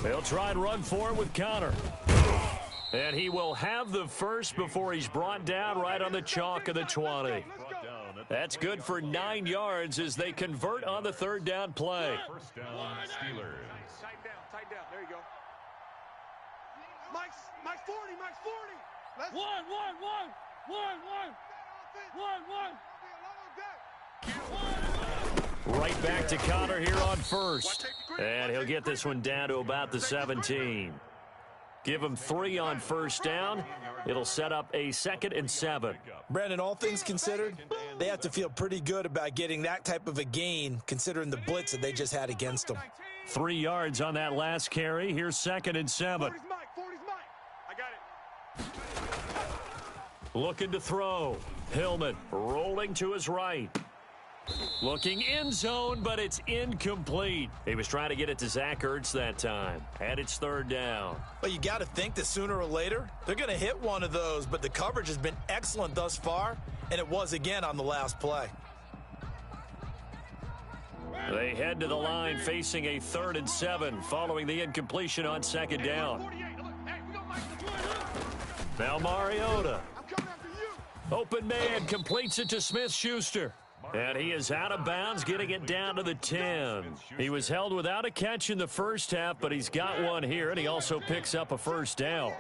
They'll try and run for it with Connor. And he will have the first before he's brought down right on the chalk of the 20. That's good for 9 yards as they convert on the 3rd down play. 1st down, Steelers. Tight down. There you go. Mike's 40. Let's One. Right back to Connor here on 1st. And he'll get this one down to about the 17. Give him 3 on 1st down. It'll set up a 2nd and 7. Brandon, all things considered, they have to feel pretty good about getting that type of a gain considering the blitz that they just had against them. 3 yards on that last carry. Here's 2nd and 7. 40's Mike. I got it. Looking to throw. Hillman rolling to his right. Looking in zone, but it's incomplete. He was trying to get it to Zach Ertz that time. And it's 3rd down. Well, you got to think that sooner or later, they're going to hit one of those, but the coverage has been excellent thus far, and it was again on the last play. They head to the line facing a 3rd and 7 following the incompletion on 2nd down. Now Mariota. Open man completes it to Smith-Schuster. And he is out of bounds, getting it down to the 10. He was held without a catch in the first half, but he's got one here, and he also picks up a 1st down.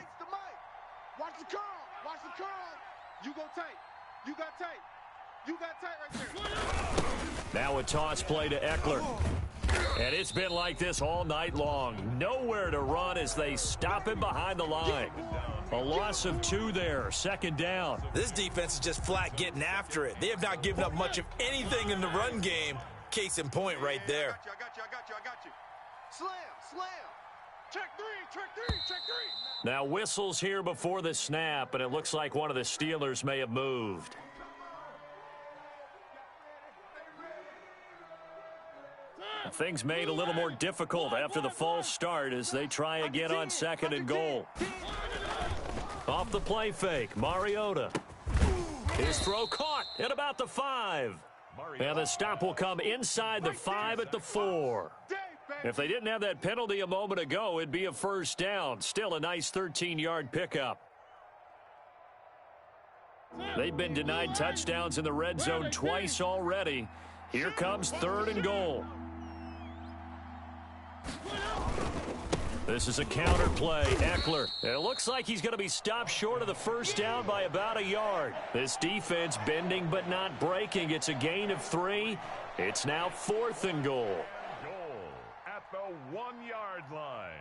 Watch the curl. Watch the curl. You go tight. You got tight. You got tight right there. Now a toss play to Eckler. And it's been like this all night long. Nowhere to run as they stop him behind the line. A loss of 2 there, 2nd down. This defense is just flat getting after it. They have not given up much of anything in the run game. Case in point right there. I got you. Slam. Check three. Now whistles here before the snap, and it looks like one of the Steelers may have moved. Things made a little more difficult after the false start as they try again on 2nd and goal. Off the play fake, Mariota. His throw caught at about the 5. And the stop will come inside the 5 at the 4. If they didn't have that penalty a moment ago, it'd be a 1st down. Still a nice 13-yard pickup. They've been denied touchdowns in the red zone twice already. Here comes 3rd and goal. This is a counter play. Eckler. And it looks like he's going to be stopped short of the 1st down by about a yard. This defense bending but not breaking. It's a gain of 3. It's now 4th and goal. Goal at the 1-yard line.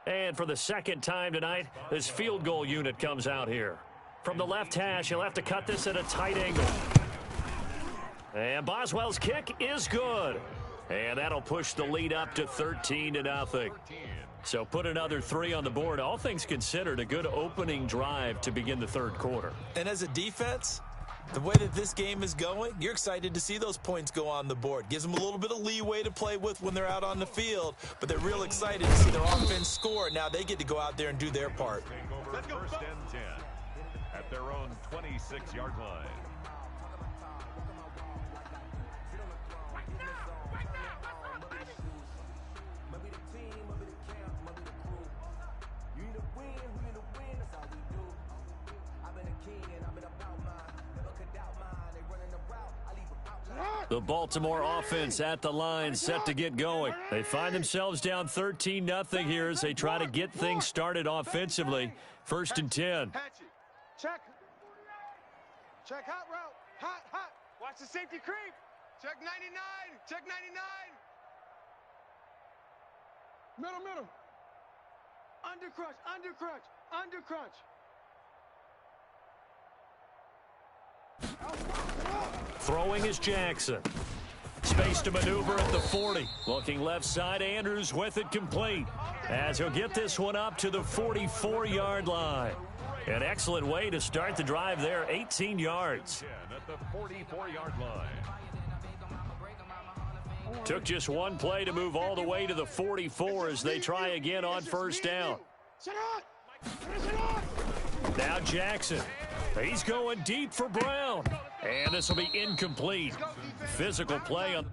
And for the 2nd time tonight, this field goal unit comes out here. From the left hash, he'll have to cut this at a tight angle. And Boswell's kick is good. And that'll push the lead up to 13-0. So put another 3 on the board. All things considered, a good opening drive to begin the 3rd quarter. And as a defense, the way that this game is going, you're excited to see those points go on the board. Gives them a little bit of leeway to play with when they're out on the field, but they're real excited to see their offense score. Now they get to go out there and do their part. Let's go. 1st and 10 at their own 26-yard line. The Baltimore offense at the line, set to get going. They find themselves down 13-0 here as they try to get things started offensively. 1st and 10. Check hot route. Hot. Watch the safety creep. Check 99. Check 99. Middle. Under crunch. Throwing is Jackson. Space to maneuver at the 40. Looking left side, Andrews with it complete. As he'll get this one up to the 44-yard line. An excellent way to start the drive there, 18 yards. At the 44-yard line. Took just one play to move all the way to the 44 as they try again on 1st down. Now Jackson. He's going deep for Brown. And this will be incomplete. Physical play on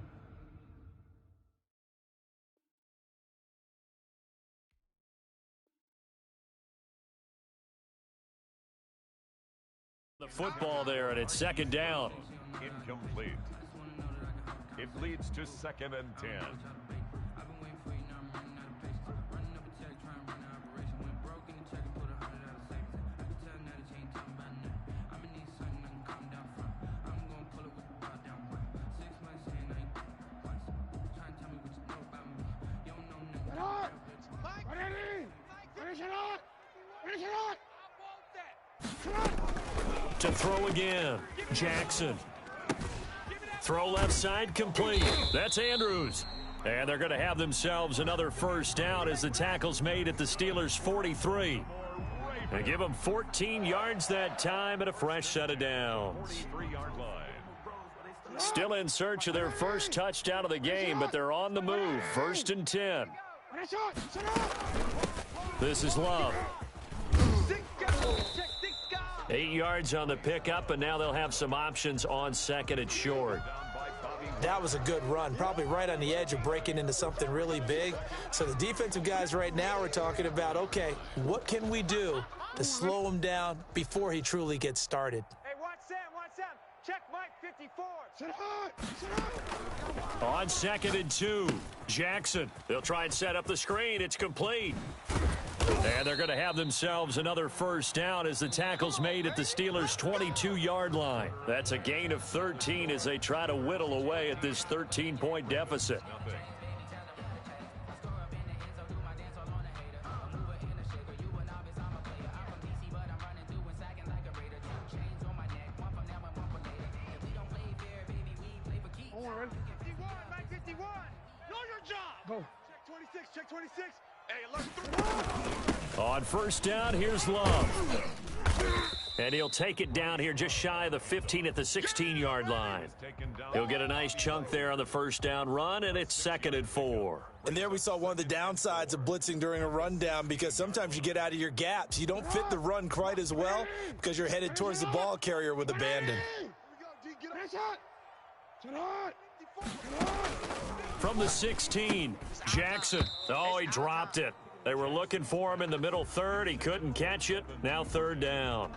the football there, and it's 2nd down. Incomplete. It leads to 2nd and 10. To throw again, Jackson. Throw left side complete. That's Andrews. And they're going to have themselves another 1st down as the tackle's made at the Steelers' 43. They give them 14 yards that time and a fresh set of downs. 43-yard line. Still in search of their first touchdown of the game, but they're on the move. 1st and 10. This is Love. 8 yards on the pickup, and now they'll have some options on second and short. That was a good run, probably right on the edge of breaking into something really big. So the defensive guys right now are talking about, okay, what can we do to slow him down before he truly gets started? Hey, watch Sam. Check Mike 54. Sit high. On second and 2, Jackson. They'll try and set up the screen. It's complete. And they're going to have themselves another first down as the tackle's made at the Steelers' 22-yard line. That's a gain of 13 as they try to whittle away at this 13-point deficit. Mike 51. Know your job. Go. Check 26. Hey, let's On first down, here's Love. And he'll take it down here just shy of the 15 at the 16-yard line. He'll get a nice chunk there on the first down run, and it's second and 4. And there we saw one of the downsides of blitzing during a rundown, because sometimes you get out of your gaps. You don't fit the run quite as well because you're headed towards the ball carrier with abandon. From the 16, Jackson. Oh, he dropped it. They were looking for him in the middle third. He couldn't catch it. Now third down.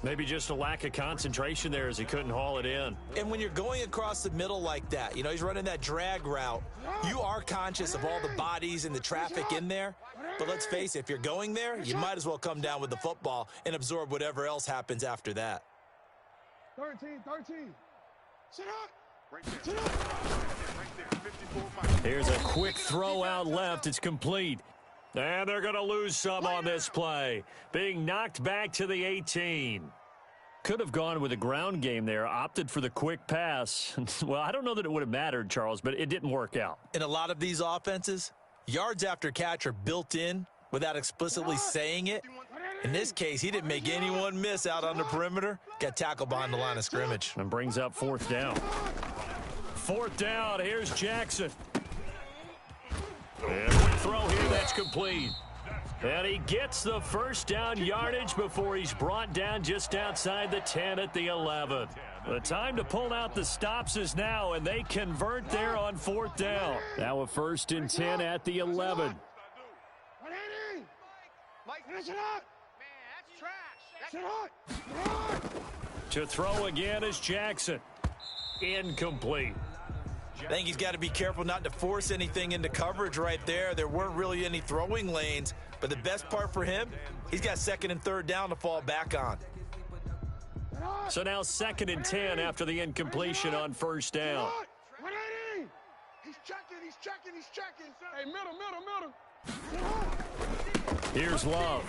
Maybe just a lack of concentration there as he couldn't haul it in. And when you're going across the middle like that, you know, he's running that drag route, you are conscious of all the bodies and the traffic in there. But let's face it, if you're going there, you might as well come down with the football and absorb whatever else happens after that. 13. Sit up. Here's a quick throw out left. It's complete. And they're going to lose some on this play. Being knocked back to the 18. Could have gone with a ground game there. Opted for the quick pass. Well, I don't know that it would have mattered, Charles, but it didn't work out. In a lot of these offenses, yards after catch are built in without explicitly saying it. In this case, he didn't make anyone miss out on the perimeter. Got tackled behind the line of scrimmage. And brings up fourth down. Fourth down, here's Jackson. And quick throw here, that's complete. And he gets the first down yardage before he's brought down just outside the 10 at the 11. The time to pull out the stops is now, and they convert there on fourth down. Now a first and 10 at the 11. To throw again is Jackson. Incomplete. I think he's got to be careful not to force anything into coverage right there. There weren't really any throwing lanes, but the best part for him, he's got second and third down to fall back on. So now second and 10 after the incompletion on first down. He's checking. Hey, middle. Here's Love.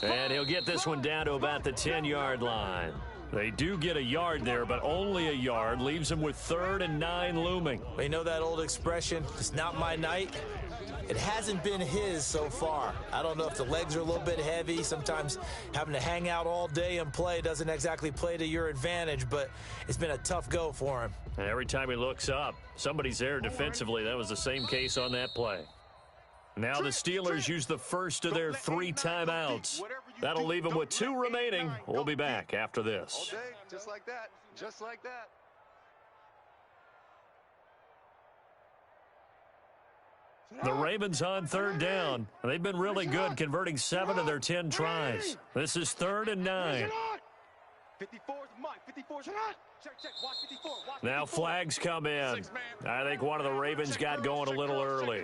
And he'll get this one down to about the 10-yard line. They do get a yard there, but only a yard. Leaves them with 3rd and 9 looming. You know that old expression, it's not my night? It hasn't been his so far. I don't know if the legs are a little bit heavy. Sometimes having to hang out all day and play doesn't exactly play to your advantage, but it's been a tough go for him. And every time he looks up, somebody's there defensively. That was the same case on that play. Now the Steelers use the first of their 3 timeouts. That'll leave them with 2 remaining. We'll be back after this. All day, just like that. The Ravens on third down. They've been really good, converting 7 of their 10 tries. This is 3rd and 9. 54's Mike. 54's check. Watch 54. Now flags come in. I think one of the Ravens got going a little early.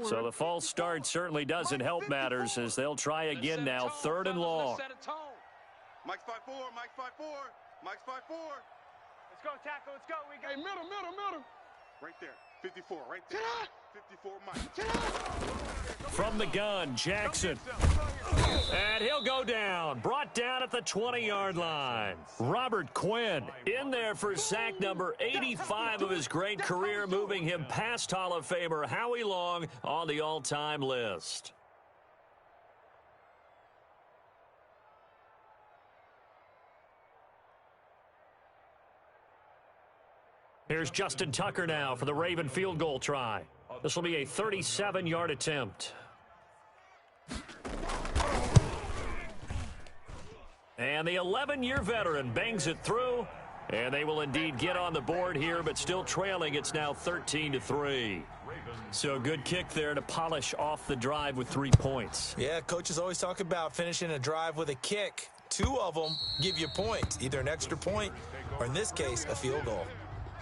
So the false start certainly doesn't help matters as they'll try again now. 3rd and long. Mike's 5'4". Let's go, tackle. Let's go. We got Middle. right there. 54, right there. 54, Mike. From the gun, Jackson. And he'll go down. Brought down at the 20-yard line. Robert Quinn in there for sack number 85 of his great career, moving him past Hall of Famer Howie Long on the all-time list. Here's Justin Tucker now for the Raven field goal try. This will be a 37-yard attempt. And the 11-year veteran bangs it through. And they will indeed get on the board here, but still trailing. It's now 13-3. So good kick there to polish off the drive with 3 points. Yeah, coaches always talk about finishing a drive with a kick. 2 of them give you points, either an extra point or, in this case, a field goal.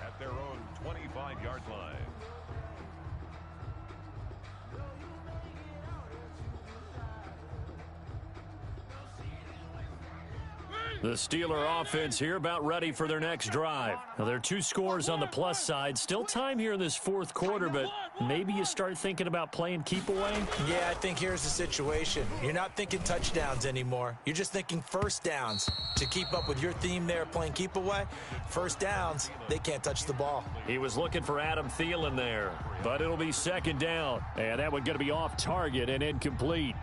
At their own 25-yard line. The Steeler offense here about ready for their next drive. Now, there are 2 scores on the plus side. Still time here in this 4th quarter, but maybe you start thinking about playing keep away? Yeah, I think here's the situation. You're not thinking touchdowns anymore. You're just thinking first downs. To keep up with your theme there, playing keep away, first downs, they can't touch the ball. He was looking for Adam Thielen there, but it'll be 2nd down. And that one's going to be off target and incomplete.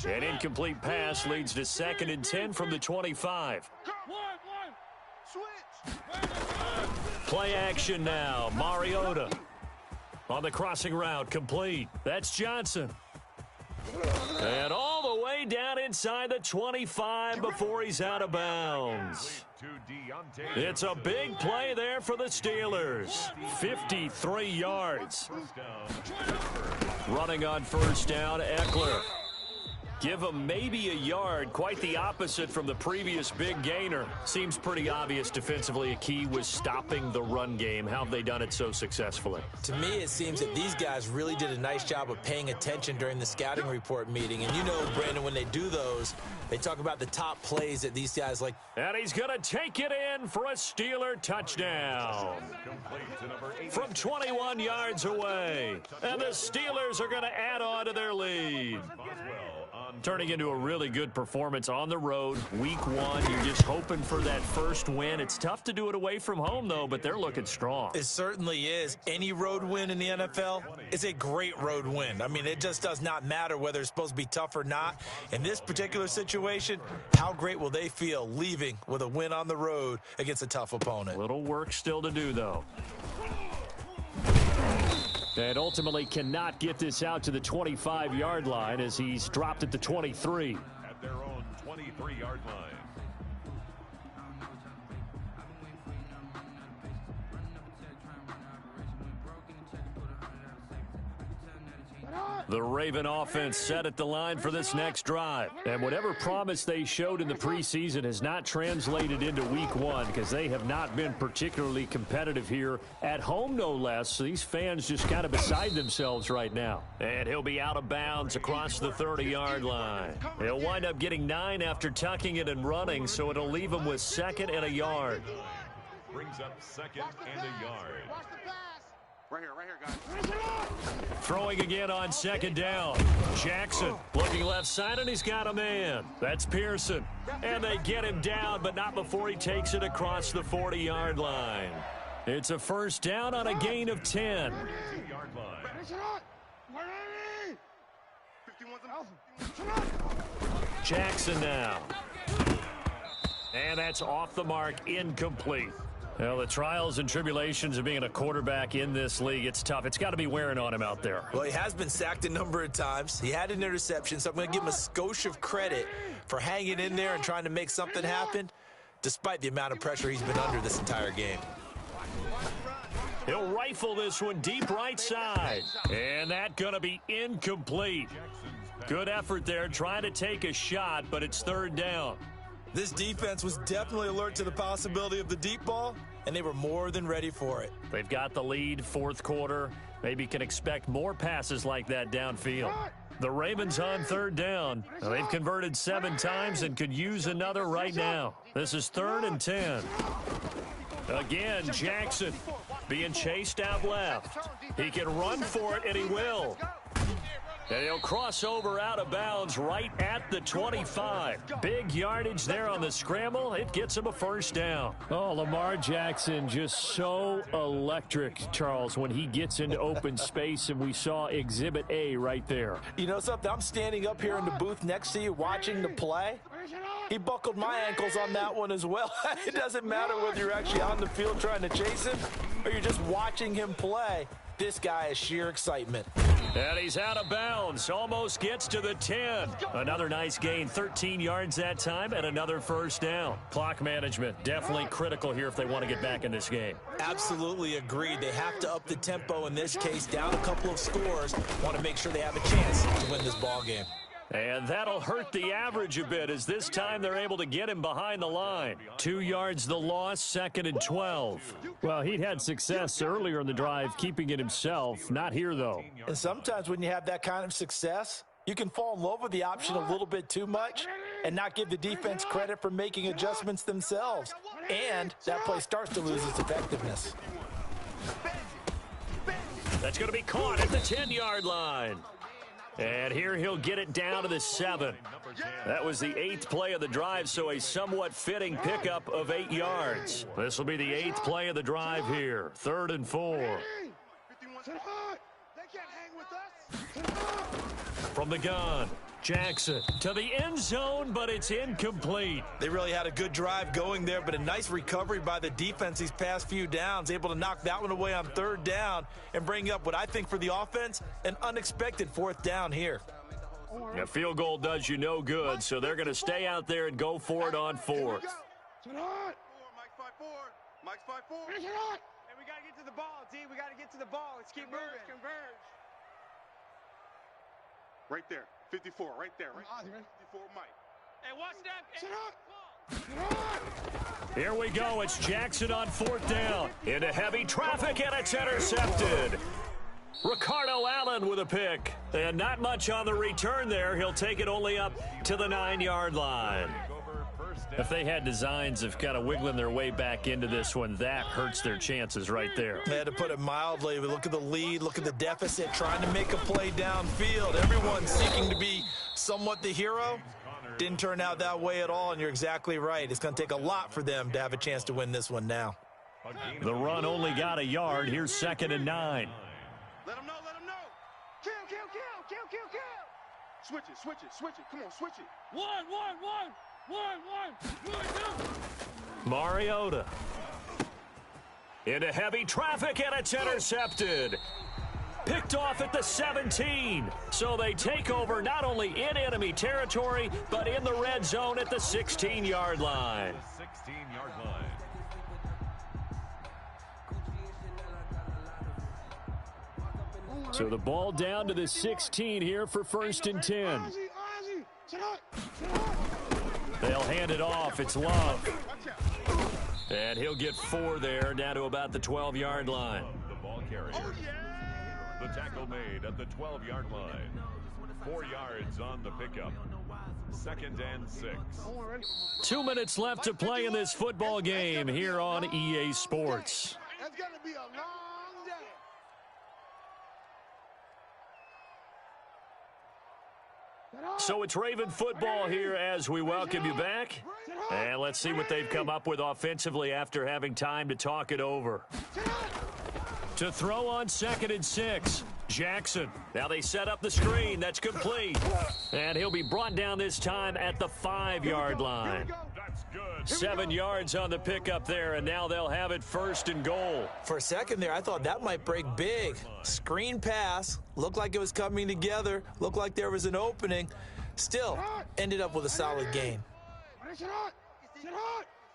An incomplete pass leads to 2nd and 10 from the 25. Play action now. Mariota on the crossing route, complete. That's Johnson. And all the way down inside the 25 before he's out of bounds. It's a big play there for the Steelers. 53 yards. Running on first down, Eckler. Give him maybe a yard, quite the opposite from the previous big gainer. Seems pretty obvious defensively a key was stopping the run game. How have they done it so successfully? To me, it seems that these guys really did a nice job of paying attention during the scouting report meeting. And you know, Brandon, when they do those, they talk about the top plays that these guys like. And he's going to take it in for a Steeler touchdown. From 21 yards away. And the Steelers are going to add on to their lead. Turning into a really good performance on the road. Week 1, you're just hoping for that first win. It's tough to do it away from home, though, but they're looking strong. It certainly is. Any road win in the NFL is a great road win. I mean, it just does not matter whether it's supposed to be tough or not. In this particular situation, how great will they feel leaving with a win on the road against a tough opponent? Little work still to do, though. And ultimately cannot get this out to the 25-yard line as he's dropped at the 23. At their own 23-yard line. The Raven offense set at the line for this next drive. And whatever promise they showed in the preseason has not translated into week 1 because they have not been particularly competitive here at home, no less. So these fans just kind of beside themselves right now. And he'll be out of bounds across the 30-yard line. He'll wind up getting 9 after tucking it and running, so it'll leave him with 2nd and a yard. Brings up 2nd and a yard. Right here, guys. Throwing again on 2nd down. Jackson looking left side, and he's got a man. That's Pearson. And they get him down, but not before he takes it across the 40-yard line. It's a first down on a gain of 10. Jackson now. And that's off the mark, incomplete. Well, the trials and tribulations of being a quarterback in this league, it's tough. It's got to be wearing on him out there. Well, he has been sacked a number of times. He had an interception, so I'm going to give him a skosh of credit for hanging in there and trying to make something happen, despite the amount of pressure he's been under this entire game. He'll rifle this one deep right side. And that's going to be incomplete. Good effort there, trying to take a shot, but it's 3rd down. This defense was definitely alert to the possibility of the deep ball, and they were more than ready for it. They've got the lead, 4th quarter. Maybe can expect more passes like that downfield. The Ravens on 3rd down. Now, they've converted 7 times and could use another right now. This is 3rd and 10. Again, Jackson being chased out left. He can run for it, and he will. And he'll cross over out of bounds right at the 25. Big yardage there on the scramble. It gets him a first down. Oh, Lamar Jackson just so electric, Charles, when he gets into open space, and we saw Exhibit A right there. You know something? I'm standing up here in the booth next to you watching the play, He buckled my ankles on that one as well. It doesn't matter whether you're actually on the field trying to chase him or you're just watching him play. This guy is sheer excitement. And he's out of bounds. Almost gets to the 10. Another nice gain. 13 yards that time and another first down. Clock management definitely critical here if they want to get back in this game. Absolutely agreed. They have to up the tempo in this case. Down a couple of scores. Want to make sure they have a chance to win this ball game. And that'll hurt the average a bit as this time they're able to get him behind the line. 2 yards the loss, 2nd and 12. Well, he'd had success earlier in the drive keeping it himself. Not here, though. And sometimes when you have that kind of success, you can fall in love with the option a little bit too much and not give the defense credit for making adjustments themselves. And that play starts to lose its effectiveness. That's going to be caught at the 10-yard line. And here he'll get it down to the 7. That was the 8th play of the drive, so a somewhat fitting pickup of 8 yards. This will be the 8th play of the drive here. 3rd and 4. From the gun, Jackson to the end zone, but it's incomplete. They really had a good drive going there, but a nice recovery by the defense these past few downs, able to knock that one away on 3rd down and bring up what I think for the offense, an unexpected 4th down here. A field goal does you no good, so they're going to stay out there and go for it on 4th. Mike's 5-4. Mike's 5-4. And we got to get to the ball, D. We got to get to the ball. Let's keep moving. Converge. Right there. 54, right there. Right 54, Mike. Hey, watch that. Here we go. It's Jackson on 4th down. Into heavy traffic, and it's intercepted. Ricardo Allen with a pick. And not much on the return there. He'll take it only up to the 9-yard line. If they had designs of kind of wiggling their way back into this one, that hurts their chances right there. They had to put it mildly. Look at the lead, look at the deficit, trying to make a play downfield. Everyone's seeking to be somewhat the hero. Didn't turn out that way at all, and you're exactly right. It's going to take a lot for them to have a chance to win this one now. The run only got a yard. Here's 2nd and 9. Let him know, let him know. Kill, kill, kill, kill, kill, kill. Switch it, switch it, switch it. Come on, switch it. One. Mariota. Into heavy traffic, and it's intercepted. Picked off at the 17. So they take over not only in enemy territory, but in the red zone at the 16-yard line. 16-yard line. So the ball down to the 16 here for 1st and 10. They'll hand it off. It's Love. And he'll get 4 there, down to about the 12-yard line. The ball carrier. The tackle made at the 12-yard line. 4 yards on the pickup. 2nd and 6. 2 minutes left to play in this football game here on EA Sports. That's going to be a long day. So it's Raven football here as we welcome you back. And let's see what they've come up with offensively after having time to talk it over. To throw on 2nd and 6, Jackson. Now they set up the screen. That's complete. And he'll be brought down this time at the 5-yard line. That's good. 7 yards on the pickup there, and now they'll have it 1st and goal. For a second there, I thought that might break big. Screen pass, looked like it was coming together, looked like there was an opening. Still, ended up with a solid gain. Sit hot.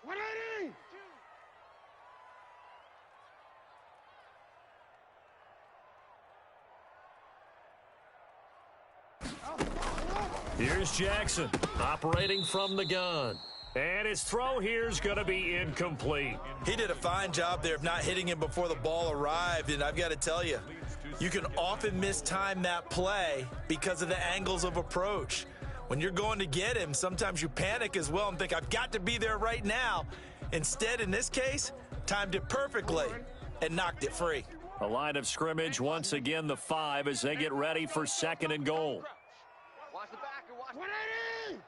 180. Here's Jackson operating from the gun. And his throw here is going to be incomplete. He did a fine job there of not hitting him before the ball arrived, and I've got to tell you, you can often mistime that play because of the angles of approach. When you're going to get him, sometimes you panic as well and think, I've got to be there right now. Instead, in this case, timed it perfectly and knocked it free. A line of scrimmage, once again the 5 as they get ready for 2nd and goal. Watch the back and watch 180.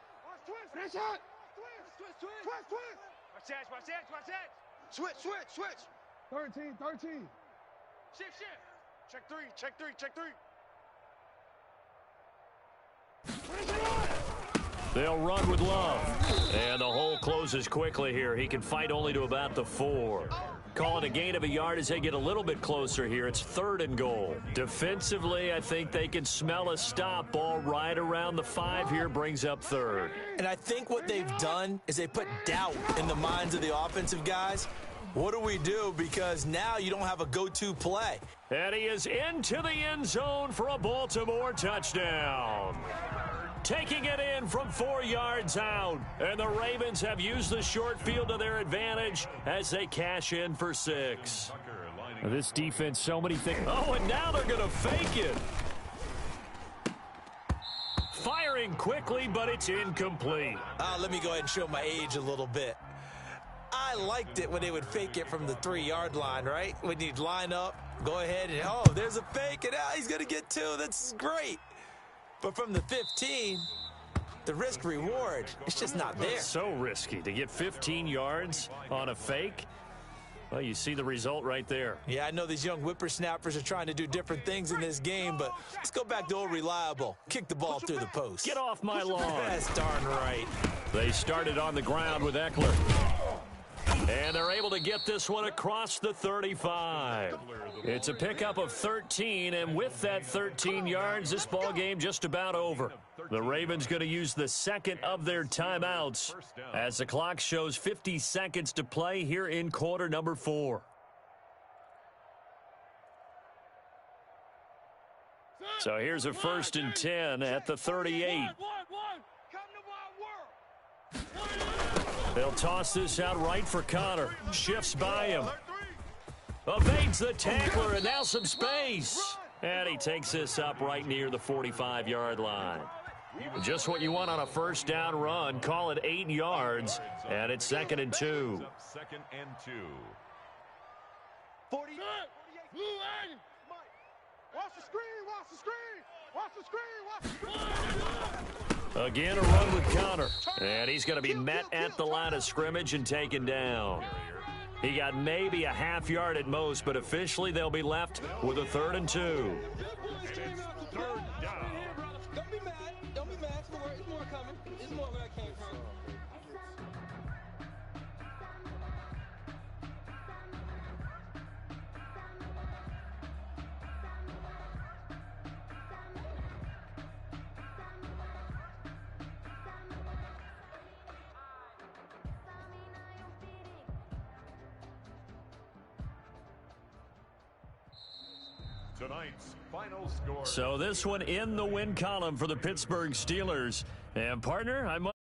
Finish it. Twist. Watch that. Switch. 13. Shift. Check three. Finish it on. They'll run with Love. And the hole closes quickly here. He can fight only to about the 4. Call it a gain of a yard as they get a little bit closer here. It's 3rd and goal. Defensively, I think they can smell a stop. Ball right around the 5 here brings up 3rd. And I think what they've done is they put doubt in the minds of the offensive guys. What do we do? Because now you don't have a go-to play. And he is into the end zone for a Baltimore touchdown. Taking it in from 4 yards out. And the Ravens have used the short field to their advantage as they cash in for 6. This defense, so many things. Oh, and now they're going to fake it. Firing quickly, but it's incomplete. Let me go ahead and show my age a little bit. I liked it when they would fake it from the 3-yard line, right? When you'd line up, go ahead and, oh, there's a fake, and he's going to get 2. That's great. But from the 15, the risk-reward, it's just not there. It's so risky to get 15 yards on a fake. Well, you see the result right there. Yeah, I know these young whippersnappers are trying to do different things in this game, but let's go back to old reliable. Kick the ball through the post. Get off my lawn. That's darn right. They started on the ground with Eckler. And they're able to get this one across the 35. It's a pickup of 13, and with that 13 yards, this ball game just about over. The Ravens going to use the second of their timeouts as the clock shows 50 seconds to play here in quarter number 4. So here's a 1st and 10 at the 38. They'll toss this out right for Connor. Shifts by him. Evades the tackler, and now some space. And he takes this up right near the 45-yard line. Just what you want on a 1st down run. Call it 8 yards, and it's 2nd and 2. 2nd and 2. 40. Blue line. Watch the screen. Watch the screen. Watch the screen. Watch the screen. Again, a run with Connor. And he's going to be met at the line of scrimmage and taken down. He got maybe a half yard at most, but officially they'll be left with a 3rd and 2. It's 3rd down. Don't be mad. Don't be mad. It's more coming. It's more where I came from. Tonight's final score. So this one in the win column for the Pittsburgh Steelers. And partner, I